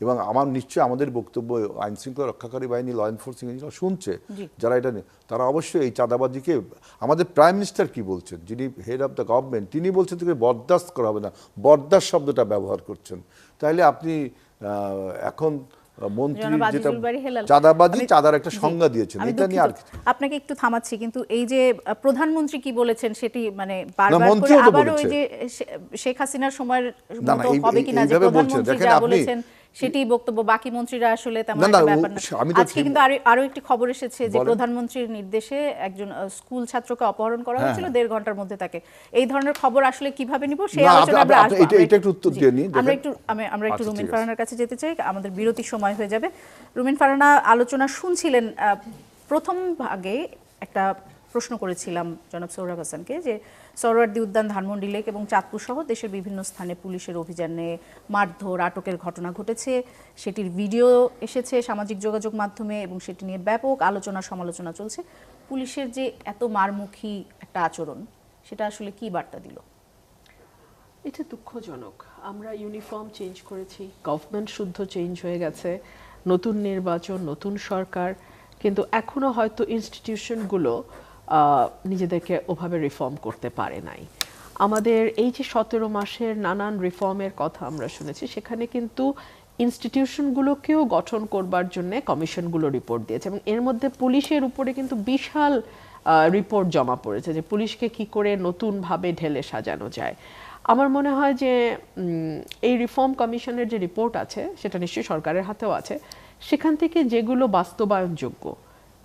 এবং আমার নিশ্চয়ই আমাদের বক্তব্য আইন শৃঙ্খলা রক্ষাকারী বাহিনী, ল এনফোর্সিং এজেন্সি শুনছে, জি। যারা এটা নিয়ে, তারা অবশ্যই এই চাঁদাবাজিকে, আমাদের প্রাইম মিনিস্টার কি বলছেন, যিনি হেড অফ দ্য গভর্নমেন্ট, তিনি বলছেন থেকে বরদাস্ত করা হবে না, বরদাস্ত শব্দটা ব্যবহার করছেন। তাহলে আপনি এখন মন্ত্রী জনাব যেটা আজিজুল বারী হেলাল, চাঁদাবাজি, আমি- চাঁদার একটা জি, সংজ্ঞা দিয়েছেন, আমি এটা নিয়ে আর দুঃখিত। আপনাকে একটু থামাচ্ছি, কিন্তু এই যে প্রধানমন্ত্রী কি বলেছেন সেটি মানে বারবার করে মন্ত্রীও তো আবারও ওই বলেছে। যে শেখ হাসিনার সময়ের না, মতো এই- হবে কিনা, যে এইভাবে বলছেন, প্রধানমন্ত্রী দেখেন যা আপনি- বলেছেন সেটি বক্তব্য, বাকি মন্ত্রীরা আসলে তেমন না, একটা না, ব্যাপার না। আমি তো আজকে কিন্তু আরো একটি খবর এসেছে যে বলেন। প্রধানমন্ত্রীর নির্দেশে একজন স্কুল ছাত্রকে অপহরণ করা হয়েছিল 1.5 ঘন্টার মধ্যে তাকে। এই ধরনের খবর আসলে কিভাবে নিব সেই না, আলোচনা আমরা আসবো। এটা একটু উত্তর দিয়ে নিন, আমরা দেখেন। আমরা একটু আচ্ছা, রুমিন ঠিক আছে। ফারহানার কাছে যেতে চাই, আমাদের বিরতির সময় হয়ে যাবে। রুমিন ফারহানা আলোচনা শুনছিলেন, প্রথম ভাগে একটা প্রশ্ন করেছিলাম জনাব সোহরাব হাসানকে যে সরোয়ার্দী উদ্যান, ধানমন্ডি লেক এবং চাঁদপুর সহ দেশের বিভিন্ন স্থানে পুলিশের অভিযানে মারধর, আটকের ঘটনা ঘটেছে, সেটির ভিডিও এসেছে সামাজিক যোগাযোগ মাধ্যমে এবং সেটি নিয়ে ব্যাপক আলোচনা সমালোচনা চলছে। পুলিশের যে এত মারমুখী একটা আচরণ, সেটা আসলে কি বার্তা দিল? এটা দুঃখজনক। আমরা ইউনিফর্ম চেঞ্জ করেছি, গভর্নমেন্ট শুদ্ধ চেঞ্জ হয়ে গেছে, নতুন নির্বাচন, নতুন সরকার, কিন্তু এখনো হয়তো ইনস্টিটিউশনগুলো নিজেদেরকে ওভাবে রিফর্ম করতে পারে নাই। আমাদের এই যে 17 মাসের নানান রিফর্মের কথা আমরা শুনেছি, সেখানে কিন্তু ইনস্টিটিউশনগুলোকেও গঠন করবার জন্য কমিশনগুলো রিপোর্ট দিয়েছে, এবং এর মধ্যে পুলিশের উপরে কিন্তু বিশাল রিপোর্ট জমা পড়েছে যে পুলিশকে কি করে নতুনভাবে ঢেলে সাজানো যায়। আমার মনে হয় যে এই রিফর্ম কমিশনের যে রিপোর্ট আছে, সেটা নিশ্চয়ই সরকারের হাতেও আছে, সেখান থেকে যেগুলো বাস্তবায়নযোগ্য,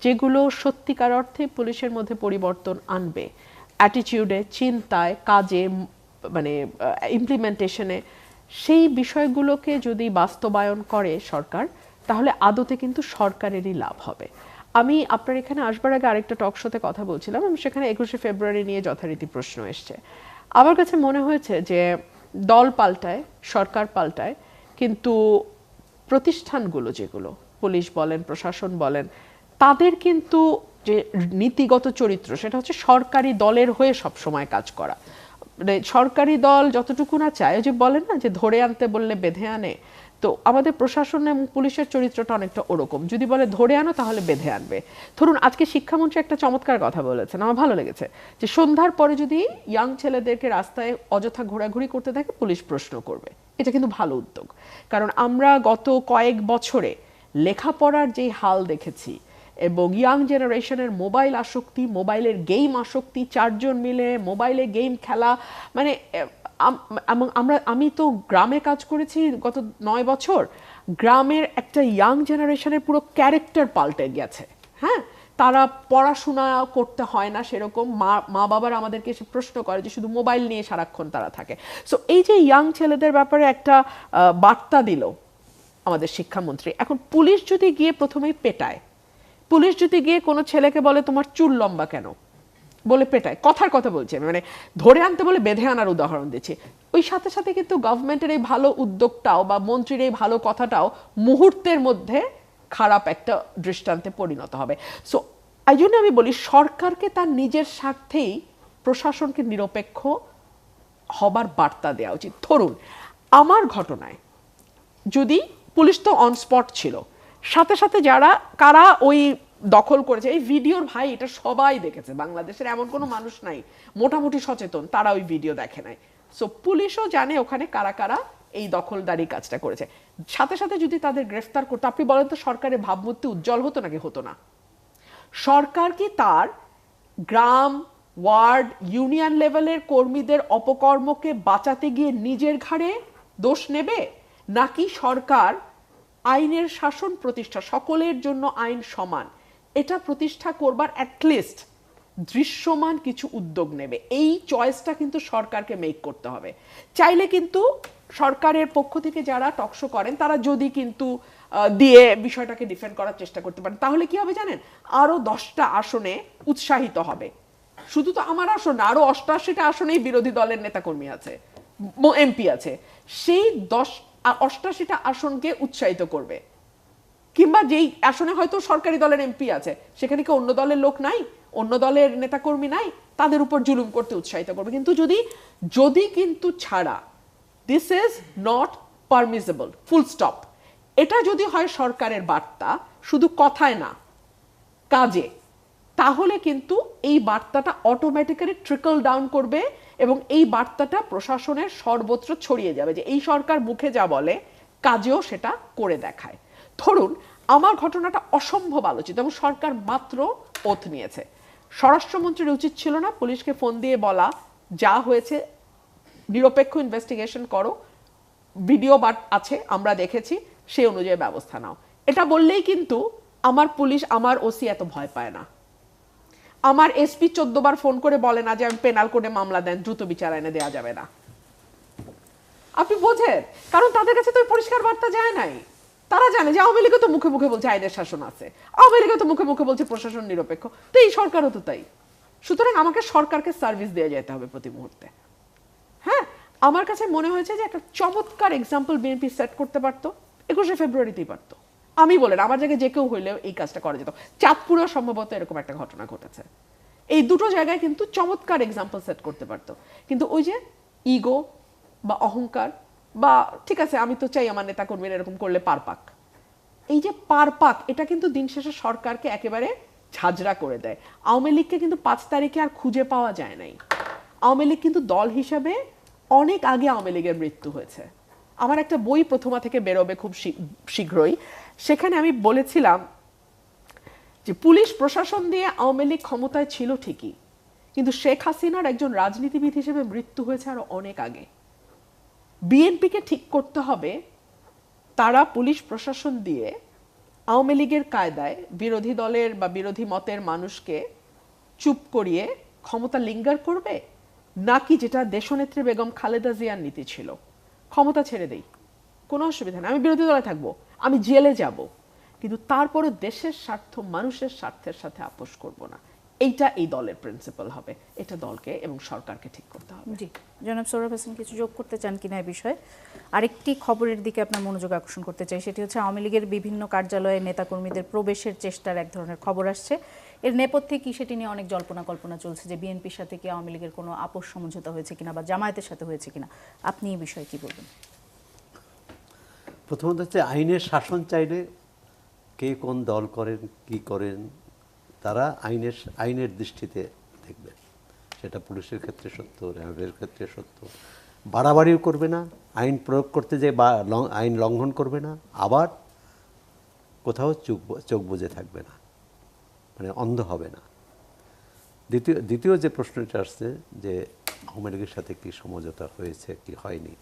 যেগুলো সত্যিকার অর্থে পুলিশের মধ্যে পরিবর্তন আনবে, অ্যাটিটিউডে, চিন্তায়, কাজে, মানে ইমপ্লিমেন্টেশনে, সেই বিষয়গুলোকে যদি বাস্তবায়ন করে সরকার, তাহলে আদতে কিন্তু সরকারেরই লাভ হবে। আমি আপনার এখানে আসবার আগে আরেকটা টক শোতে কথা বলছিলাম, আমি সেখানে 21শে ফেব্রুয়ারি নিয়ে যথারীতি প্রশ্ন এসছে। আমার কাছে মনে হয়েছে যে দল পাল্টায়, সরকার পাল্টায়, কিন্তু প্রতিষ্ঠানগুলো, যেগুলো পুলিশ বলেন, প্রশাসন বলেন, তাদের কিন্তু যে নীতিগত চরিত্র, সেটা হচ্ছে সরকারি দলের হয়ে সবসময় কাজ করা। মানে সরকারি দল যতটুকু না চায়, যে বলেন না যে ধরে আনতে বললে বেঁধে আনে, তো আমাদের প্রশাসন এবং পুলিশের চরিত্রটা অনেকটা ওরকম। যদি বলে ধরে আনো তাহলে বেঁধে আনবে। ধরুন আজকে শিক্ষামন্ত্রী একটা চমৎকার কথা বলেছেন, আমার ভালো লেগেছে, যে সন্ধ্যার পরে যদি ইয়াং ছেলেদেরকে রাস্তায় অযথা ঘোরাঘুরি করতে থাকে, পুলিশ প্রশ্ন করবে। এটা কিন্তু ভালো উদ্যোগ, কারণ আমরা গত কয়েক বছরে লেখাপড়ার যেই হাল দেখেছি এবং ইয়াং জেনারেশনের মোবাইল আসক্তি, মোবাইলের গেম আসক্তি, 4 জন মিলে মোবাইলে গেম খেলা, মানে আমি তো গ্রামে কাজ করেছি গত 9 বছর, গ্রামের একটা ইয়াং জেনারেশনের পুরো ক্যারেক্টার পাল্টে গেছে। হ্যাঁ, তারা পড়াশোনা করতে হয় না সেরকম, মা বাবার আমাদেরকে এসে প্রশ্ন করে যে শুধু মোবাইল নিয়ে সারাক্ষণ তারা থাকে। সো এই যে ইয়াং ছেলেদের ব্যাপারে একটা বার্তা দিল আমাদের শিক্ষামন্ত্রী, এখন পুলিশ যদি গিয়ে প্রথমেই পেটায়, পুলিশ যদি গিয়ে কোনো ছেলেকে বলে তোমার চুল লম্বা কেন বলে পেটায়, কথার কথা বলছি আমি, মানে ধরে আনতে বলে বেঁধে আনার উদাহরণ দিচ্ছি, ওই সাথে সাথে কিন্তু গভর্নমেন্টের এই ভালো উদ্যোগটাও বা মন্ত্রীর এই ভালো কথাটাও মুহূর্তের মধ্যে খারাপ একটা দৃষ্টান্তে পরিণত হবে। সো এই জন্য আমি বলি, সরকারকে তার নিজের স্বার্থেই প্রশাসনকে নিরপেক্ষ হবার বার্তা দেওয়া উচিত। ধরুন আমার ঘটনায় যদি পুলিশ তো অন স্পট ছিল, সাথে সাথে কারা ওই দখল করেছে, এই ভিডিওর ভাই এটা সবাই দেখেছে, বাংলাদেশের এমন কোনো মানুষ নাই মোটামুটি সচেতন তারা ওই ভিডিও দেখে নাই। সো পুলিশও জানে ওখানে কারা কারা এই দখলদারি কাজটা করেছে। সাথে সাথে যদি তাদের গ্রেফতার করতো, আপনি বলেন তো সরকারের ভাবমূর্তি উজ্জ্বল হতো নাকি হতো না? সরকার কি তার গ্রাম, ওয়ার্ড, ইউনিয়ন লেভেলের কর্মীদের অপকর্মকে বাঁচাতে গিয়ে নিজের ঘাড়ে দোষ নেবে, নাকি সরকার আইনের শাসন প্রতিষ্ঠা, সকলের জন্য আইন সমান, এটা প্রতিষ্ঠা করবার অ্যাটলিস্ট দৃশ্যমান কিছু উদ্যোগ নেবে। এই চয়েসটা কিন্তু সরকারকে মেক করতে হবে। চাইলে কিন্তু সরকারের পক্ষ থেকে যারা টকশো করেন তারা যদি কিন্তু দিয়ে বিষয়টাকে ডিফেন্ড করার চেষ্টা করতে পারেন, তাহলে কি হবে জানেন, আরো 10টা আসনে উৎসাহিত হবে। শুধু তো আমার আসন না, আরো 88টা আসনেই বিরোধী দলের নেতাকর্মী আছে, এমপি আছে, সেই 88টা আসনকে উৎসাহিত করবে। কিংবা যেই আসনে হয়তো সরকারি দলের এমপি আছে, সেখানে কি অন্য দলের লোক নাই, অন্য দলের নেতাকর্মী নাই, তাদের উপর জুলুম করতে উৎসাহিত করবে। কিন্তু যদি কিন্তু ছাড়া, this is not permissible, full stop, এটা যদি হয় সরকারের বার্তা, শুধু কথায় না কাজে, তাহলে কিন্তু এই বার্তাটা অটোমেটিক্যালি ট্রিকল ডাউন করবে এবং এই বার্তাটা প্রশাসনের সর্বত্র ছড়িয়ে যাবে যে এই সরকার মুখে যা বলে কাজেও সেটা করে দেখায়। ধরুন আমার ঘটনাটা অসম্ভব আলোচিত এবং সরকার মাত্র ওথ নিয়েছে। স্বরাষ্ট্রমন্ত্রীর উচিত ছিল না পুলিশকে ফোন দিয়ে বলা, যা হয়েছে নিরপেক্ষ ইনভেস্টিগেশন করো, ভিডিও আছে আমরা দেখেছি, সেই অনুযায়ী ব্যবস্থা নাও। এটা বললেই কিন্তু আমার পুলিশ, আমার ওসি এত ভয় পায় না। আমার এসপি 14 বার ফোন করে বলে না যে আমি পেনাল কোডে মামলা দেন, দ্রুত বিচার আইনে দেওয়া যাবে না। আপনি বোঝেন, কারণ তাদের কাছে তো পরিষ্কার বার্তা যায় নাই। তারা জানে যে আওয়ামী লীগও তো মুখে মুখে বলছে আইনের শাসন আছে, আওয়ামী লীগও তো মুখে মুখে বলছে প্রশাসন নিরপেক্ষ, তো এই সরকারও তো তাই। সুতরাং আমাকে সরকারকে সার্ভিস দিয়ে যেতে হবে প্রতি মুহূর্তে। হ্যাঁ, আমার কাছে মনে হয়েছে যে একটা চমৎকার এক্সাম্পল বিএনপি সেট করতে পারতো, 21শে ফেব্রুয়ারিতেই পারতো। আমি বলেন আমার জায়গায় যে কেউ হইলেও এই কাজটা করা যেত। চাঁদপুরেও সম্ভবত এরকম একটা ঘটনা ঘটেছে। এই দুটো জায়গায় কিন্তু চমৎকার এক্সাম্পল সেট করতে পারতো। কিন্তু ওই যে ইগো বা অহংকার বা ঠিক আছে আমি তো চাই আমার নেতা কর্মীরা এরকম করলে পার পাক, এই যে পার পাক, এটা কিন্তু দিন শেষে সরকারকে একেবারে ঝাঁঝরা করে দেয়। আওয়ামী লীগকে কিন্তু 5 তারিখে আর খুঁজে পাওয়া যায় নাই। আওয়ামী লীগ কিন্তু দল হিসাবে অনেক আগে আওয়ামী লীগের মৃত্যু হয়েছে। আমার একটা বই প্রথমা থেকে বেরোবে খুব শীঘ্রই, সেখানে আমি বলেছিলাম যে পুলিশ প্রশাসন দিয়ে আওয়ামী লীগ ক্ষমতায় ছিল ঠিকই, কিন্তু শেখ হাসিনার একজন রাজনীতিবিদ হিসেবে মৃত্যু হয়েছে আরো অনেক আগে। বিএনপিকে ঠিক করতে হবে তারা পুলিশ প্রশাসন দিয়ে আওয়ামী লীগের কায়দায় বিরোধী দলের বা বিরোধী মতের মানুষকে চুপ করিয়ে ক্ষমতা লিঙ্গার করবে, নাকি যেটা দেশনেত্রী বেগম খালেদা জিয়ার নীতি ছিল, ক্ষমতা ছেড়ে দেই, কোনো অসুবিধা নেই, আমি বিরোধী দলে থাকবো, আমি জেলে যাব, কিন্তু তারপরে দেশের স্বার্থ মানুষের স্বার্থের সাথে আপোষ করব না। এইটা এই দলের প্রিন্সিপাল হবে। এটা দলকে এবং সরকারকে ঠিক করতে হবে। জি, জনাব সোহরাব হোসেন কিছু যোগ করতে চান কিনা এই বিষয়ে? আরেকটি খবরের দিকে আপনার মনোযোগ আকর্ষণ করতে চাই, সেটি হচ্ছে আওয়ামী লীগের বিভিন্ন কার্যালয়ে নেতাকর্মীদের প্রবেশের চেষ্টার এক ধরনের খবর আসছে। এর নেপথ্যে কি সেটি নিয়ে অনেক জল্পনা কল্পনা চলছে যে বিএনপির সাথে কি আওয়ামী লীগের কোনো আপোষ সমঝোতা হয়েছে কিনা বা জামায়াতের সাথে হয়েছে কিনা, আপনি এই বিষয়ে কি বলবেন? প্রথমত হচ্ছে আইনের শাসন চাইলে কে কোন দল করেন কি করেন তারা আইনের দৃষ্টিতে দেখবেন। সেটা পুলিশের ক্ষেত্রে সত্য, র্যাবের ক্ষেত্রে সত্য। বাড়াবাড়িও করবে না, আইন প্রয়োগ করতে যে বা আইন লঙ্ঘন করবে না, আবার কোথাও চোখ বুজে থাকবে না, মানে অন্ধ হবে না। দ্বিতীয় যে প্রশ্নটা আসছে যে আওয়ামী লীগের সাথে কি সমঝোতা হয়েছে কি হয়নি,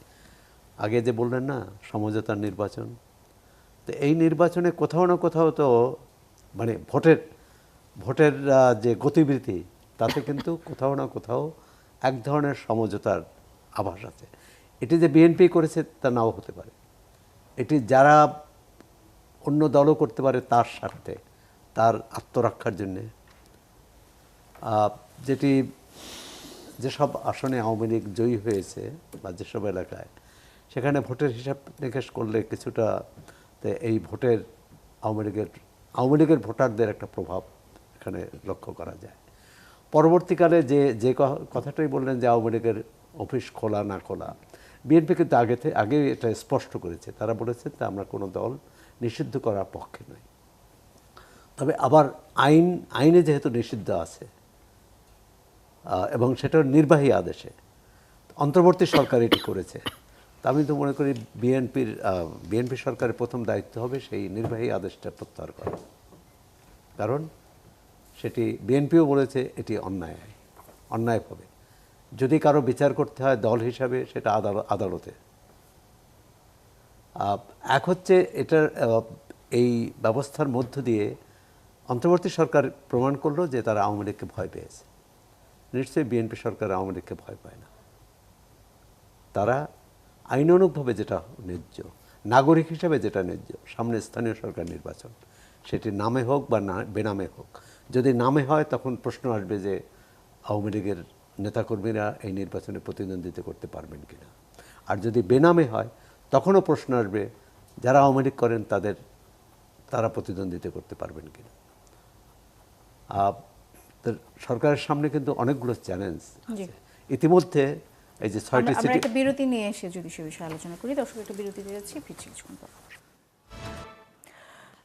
আগে যে বললেন না সমঝোতার নির্বাচন, তো এই নির্বাচনে কোথাও না কোথাও তো মানে ভোটের যে গতিবিধি তাতে কিন্তু কোথাও না কোথাও এক ধরনের সমঝোতার আভাস আছে। এটি যে বিএনপি করেছে তা নাও হতে পারে, এটি যারা অন্য দলও করতে পারে তার স্বার্থে, তার আত্মরক্ষার জন্যে। যেসব আসনে আওয়ামী লীগ জয়ী হয়েছে বা যেসব এলাকায়, সেখানে ভোটের হিসাব নিকাশ করলে কিছুটা এই ভোটের আওয়ামী লীগের ভোটারদের একটা প্রভাব এখানে লক্ষ্য করা যায়। পরবর্তীকালে যে কথাটাই বললেন যে আওয়ামী লীগের অফিস খোলা না খোলা, বিএনপি কিন্তু আগে এটা স্পষ্ট করেছে, তারা বলেছে যে আমরা কোনো দল নিষিদ্ধ করার পক্ষে নই। তবে আবার আইনে যেহেতু নিষিদ্ধ আছে এবং সেটা নির্বাহী আদেশে, অন্তর্বর্তী সরকার এটি করেছে, তা আমি তো মনে করি বিএনপি সরকারের প্রথম দায়িত্ব হবে সেই নির্বাহী আদেশটা প্রত্যাহার করা। কারণ সেটি বিএনপিও বলেছে এটি অন্যায় হবে। যদি কারো বিচার করতে হয় দল হিসাবে সেটা আদালতে। এক হচ্ছে এটার এই ব্যবস্থার মধ্য দিয়ে অন্তর্বর্তী সরকার প্রমাণ করলো যে তারা আওয়ামী লীগকে ভয় পেয়েছে। নিশ্চয়ই বিএনপি সরকার আওয়ামী লীগকে ভয় পায় না। তারা আইনানুগভাবে যেটা ন্যায্য, নাগরিক হিসেবে যেটা ন্যায্য, সামনে স্থানীয় সরকার নির্বাচন, সেটি নামে হোক বা না বেনামে হোক, যদি নামে হয় তখন প্রশ্ন আসবে যে আওয়ামী লীগের নেতাকর্মীরা এই নির্বাচনে প্রতিদ্বন্দ্বিতা করতে পারবেন কিনা। আর যদি বেনামে হয় তখনও প্রশ্ন আসবে যারা আওয়ামী লীগ করেন তারা প্রতিদ্বন্দ্বিতা করতে পারবেন কিনা। তো সরকারের সামনে কিন্তু অনেকগুলো চ্যালেঞ্জ জি। আছে। ইতিমধ্যে এই যে 6টি আমরা সিটি, একটা বিরতি নিয়ে এসে যদি সে বিষয়ে আলোচনা করি। দর্শক, একটা বিরতি দিয়ে যাচ্ছি, ফিরছি কিছুক্ষণ পর।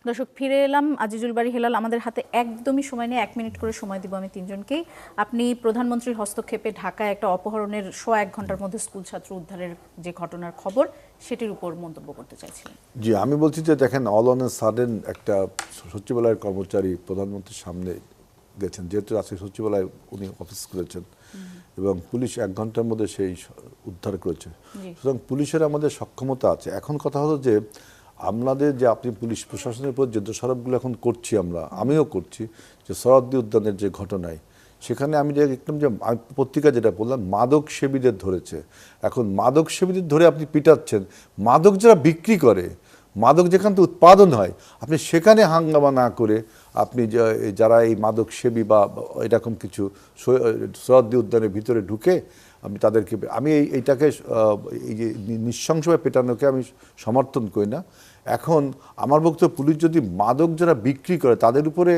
দর্শক, ফিরে এলাম। আজিজুল বারী হেলাল আমাদের হাতে একদমই সময় নেই, 1 মিনিট করে সময় দিব আমি তিনজনকেই। আপনি প্রধানমন্ত্রীর হস্তক্ষেপে ঢাকায় একটা অপহরণের 1 ঘন্টার মধ্যে স্কুল ছাত্র উদ্ধারের যে ঘটনার খবর, সেটির উপর মন্তব্য করতে চাইছিলেন। জি, আমি বলছি যে দেখেন, অল অন এ সাডেন একটা সচিবালয়ের কর্মচারী প্রধানমন্ত্রীর সামনে গেছেন, যেহেতু আজকে সচিবালয় উনি অফিস করেছেন এবং পুলিশ 1 ঘন্টার মধ্যে সেই উদ্ধার করেছে। সুতরাং পুলিশের আমাদের সক্ষমতা আছে। এখন কথা হলো যে আমাদের যে আপনি পুলিশ প্রশাসনের উপর যে দোষারোপগুলো এখন করছি, আমিও করছি, যে সরদ্দি উদ্যানের যে ঘটনায়, সেখানে আমি যে দেখলাম যে আমি পত্রিকা যেটা বললাম, মাদক সেবীদের ধরেছে। এখন মাদক সেবীদের ধরে আপনি পিটাচ্ছেন, মাদক যারা বিক্রি করে, মাদক যেখান থেকে উৎপাদন হয়, আপনি সেখানে হাঙ্গামা না করে আপনি যারা এই মাদক সেবী বা এরকম কিছু সরদ্দি উদ্যানের ভিতরে ঢুকে আমি তাদেরকে, আমি এইটাকে এই যে নৃশংসভাবে পেটানোকে আমি সমর্থন করি না। এখন আমার বক্তব্য, পুলিশ যদি মাদক যারা বিক্রি করে তাদের উপরে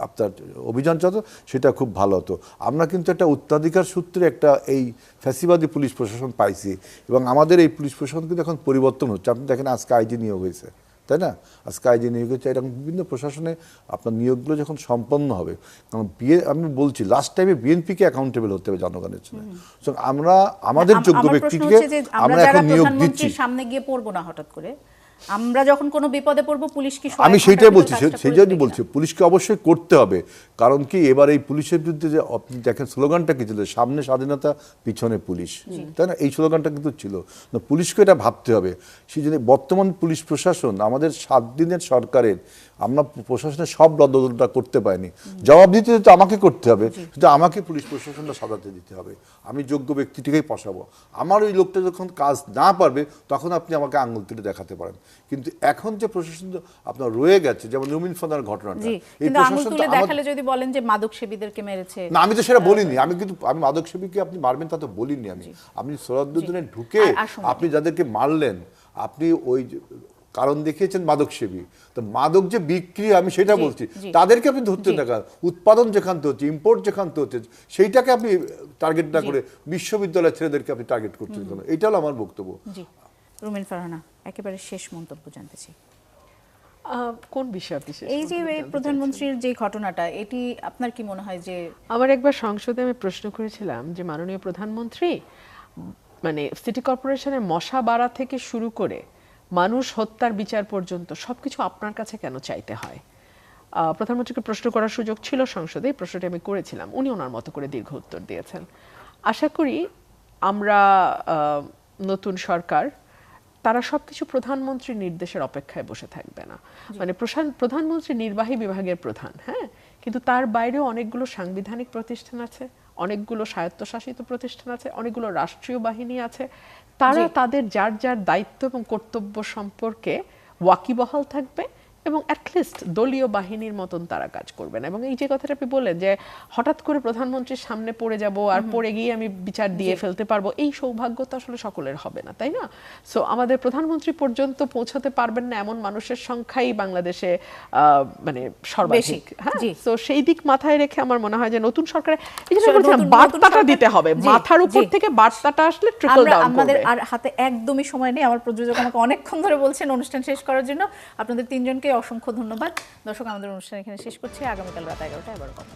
আপনার অভিযান চালাতো, সেটা খুব ভালো হতো। আমরা কিন্তু একটা উত্তরাধিকার সূত্রে একটা এই ফ্যাসিবাদী পুলিশ প্রশাসন পাইছি এবং আমাদের এই পুলিশ প্রশাসন কিন্তু এখন পরিবর্তন হচ্ছে। আপনি দেখেন আজকে আইজি নিয়োগ হয়েছে, তাই না? আজকে আইজি নিয়োগ হয়েছে। এরকম বিভিন্ন প্রশাসনে আপনার নিয়োগগুলো যখন সম্পন্ন হবে, কারণ আমি বলছি লাস্ট টাইমে বিএনপিকে অ্যাকাউন্টেবল হতে হবে জনগণের জন্য। আমরা আমাদের যোগ্য ব্যক্তিটিকে আমরা এখন নিয়োগ দিচ্ছি। সামনে গিয়ে পড়বো না হঠাৎ করে, আমরা যখন কোনো বিপদে পড়বো, পুলিশ কি? আমি সেটাই বলছি, সেই জন্যই বলছি পুলিশকে অবশ্যই করতে হবে। কারণ কি, এবার এই পুলিশের বিরুদ্ধে যে আপনি দেখেন স্লোগানটা কি ছিল, সামনে স্বাধীনতা পিছনে পুলিশ, তাই না? এই স্লোগানটা কিন্তু ছিল। পুলিশকে এটা ভাবতে হবে। সেই জন্য বর্তমান পুলিশ প্রশাসন আমাদের 7 দিনের সরকারের, আমরা প্রশাসনের সব দলটা করতে পারিনি। জবাব দিতে তো আমাকে করতে হবে, কিন্তু আমাকে পুলিশ প্রশাসনটা সাজাতে দিতে হবে। আমি যোগ্য ব্যক্তিটিকেই পশাবো। আমার ওই লোকটা যখন কাজ না পারবে, তখন আপনি আমাকে আঙুল তুলে দেখাতে পারেন। কিন্তু এখন যে প্রশাসন আপনার রয়ে গেছে, যেমন রুমিন ফারহানার ঘটনাটা, এই প্রশাসনটা দেখালে যদি বলেন যে মাদক সেবীদেরকে মেরেছে, না, আমি তো সেটা বলিনি। আমি মাদক সেবীকে আপনি মারবেন তা তো বলিনি আমি। আপনি সরদ্দুদ্দিনে ঢুকে আপনি যাদেরকে মারলেন, আপনি ওই কারণ দেখিয়েছেন মাদক সেবী। তো মাদক যে বিক্রি, আমি সেটা বলছি, তাদেরকে আপনি ধরতেন না। কারণ উৎপাদন যেখান থেকে হচ্ছে, ইম্পোর্ট যেখান থেকে হচ্ছে, সেইটাকে আপনি টার্গেট না করে বিশ্ববিদ্যালয়ের ছেলেদেরকে আপনি টার্গেট করছেন কেন? এটা হলো আমার বক্তব্য। রুমিন ফারহানা, একেবারে শেষ মন্তব্য জানতে চাই। কোন বিষয়? এই যে প্রধানমন্ত্রীর যে ঘটনাটা, এটি আপনার কি মনে হয় যে? আমার একবার সংসদে আমি প্রশ্ন করেছিলাম যে মাননীয় প্রধানমন্ত্রী, মানে সিটি কর্পোরেশনের মশা বাড়া থেকে শুরু করে মানুষ হত্যার বিচার পর্যন্ত সবকিছু আপনার কাছে কেন চাইতে হয়? প্রধানমন্ত্রীকে প্রশ্ন করার সুযোগ ছিল সংসদে, এই প্রশ্নটি আমি করেছিলাম। উনি ওনার মতো করে দীর্ঘ উত্তর দিয়েছেন। আশা করি আমরা নতুন সরকার, তারা সবকিছু প্রধানমন্ত্রীর নির্দেশের অপেক্ষায় বসে থাকবে না। মানে প্রধানমন্ত্রী নির্বাহী বিভাগের প্রধান, হ্যাঁ, কিন্তু তার বাইরেও অনেকগুলো সাংবিধানিক প্রতিষ্ঠান আছে, অনেকগুলো স্বায়ত্তশাসিত প্রতিষ্ঠান আছে, অনেকগুলো রাষ্ট্রীয় বাহিনী আছে। তারা তাদের যার যার দায়িত্ব এবং কর্তব্য সম্পর্কে ওয়াকিবহাল থাকবে এবং অ্যাটলিস্ট দলীয় বাহিনীর মতন তারা কাজ করবেন। এবং এই যে কথাটা আপনি বললেন যে হঠাৎ করে প্রধানমন্ত্রীর সামনে পড়ে যাব আর পড়ে গিয়ে আমি বিচার দিয়ে ফেলতে পারবো, এই সৌভাগ্য তো আসলে সকলের হবে না, তাই না? সো আমাদের প্রধানমন্ত্রী পর্যন্ত পৌঁছাতে পারবেন না এমন মানুষের সংখ্যাই বাংলাদেশে মানে সর্বাধিক। হ্যাঁ, তো সেই দিক মাথায় রেখে আমার মনে হয় যে নতুন সরকারে বার্তাটা দিতে হবে, মাথার উপর থেকে বার্তাটা আসলে ট্রিকল ডাউন করবে। আমাদের আর হাতে একদমই সময় নেই। আমার প্রযোজক আমাকে অনেকক্ষণ ধরে বলছেন অনুষ্ঠান শেষ করার জন্য। আপনাদের তিনজনকে অসংখ্য ধন্যবাদ। দর্শক, আমাদের অনুষ্ঠান এখানে শেষ করছি। আগামীকাল রাত 11টায় আবার কথা।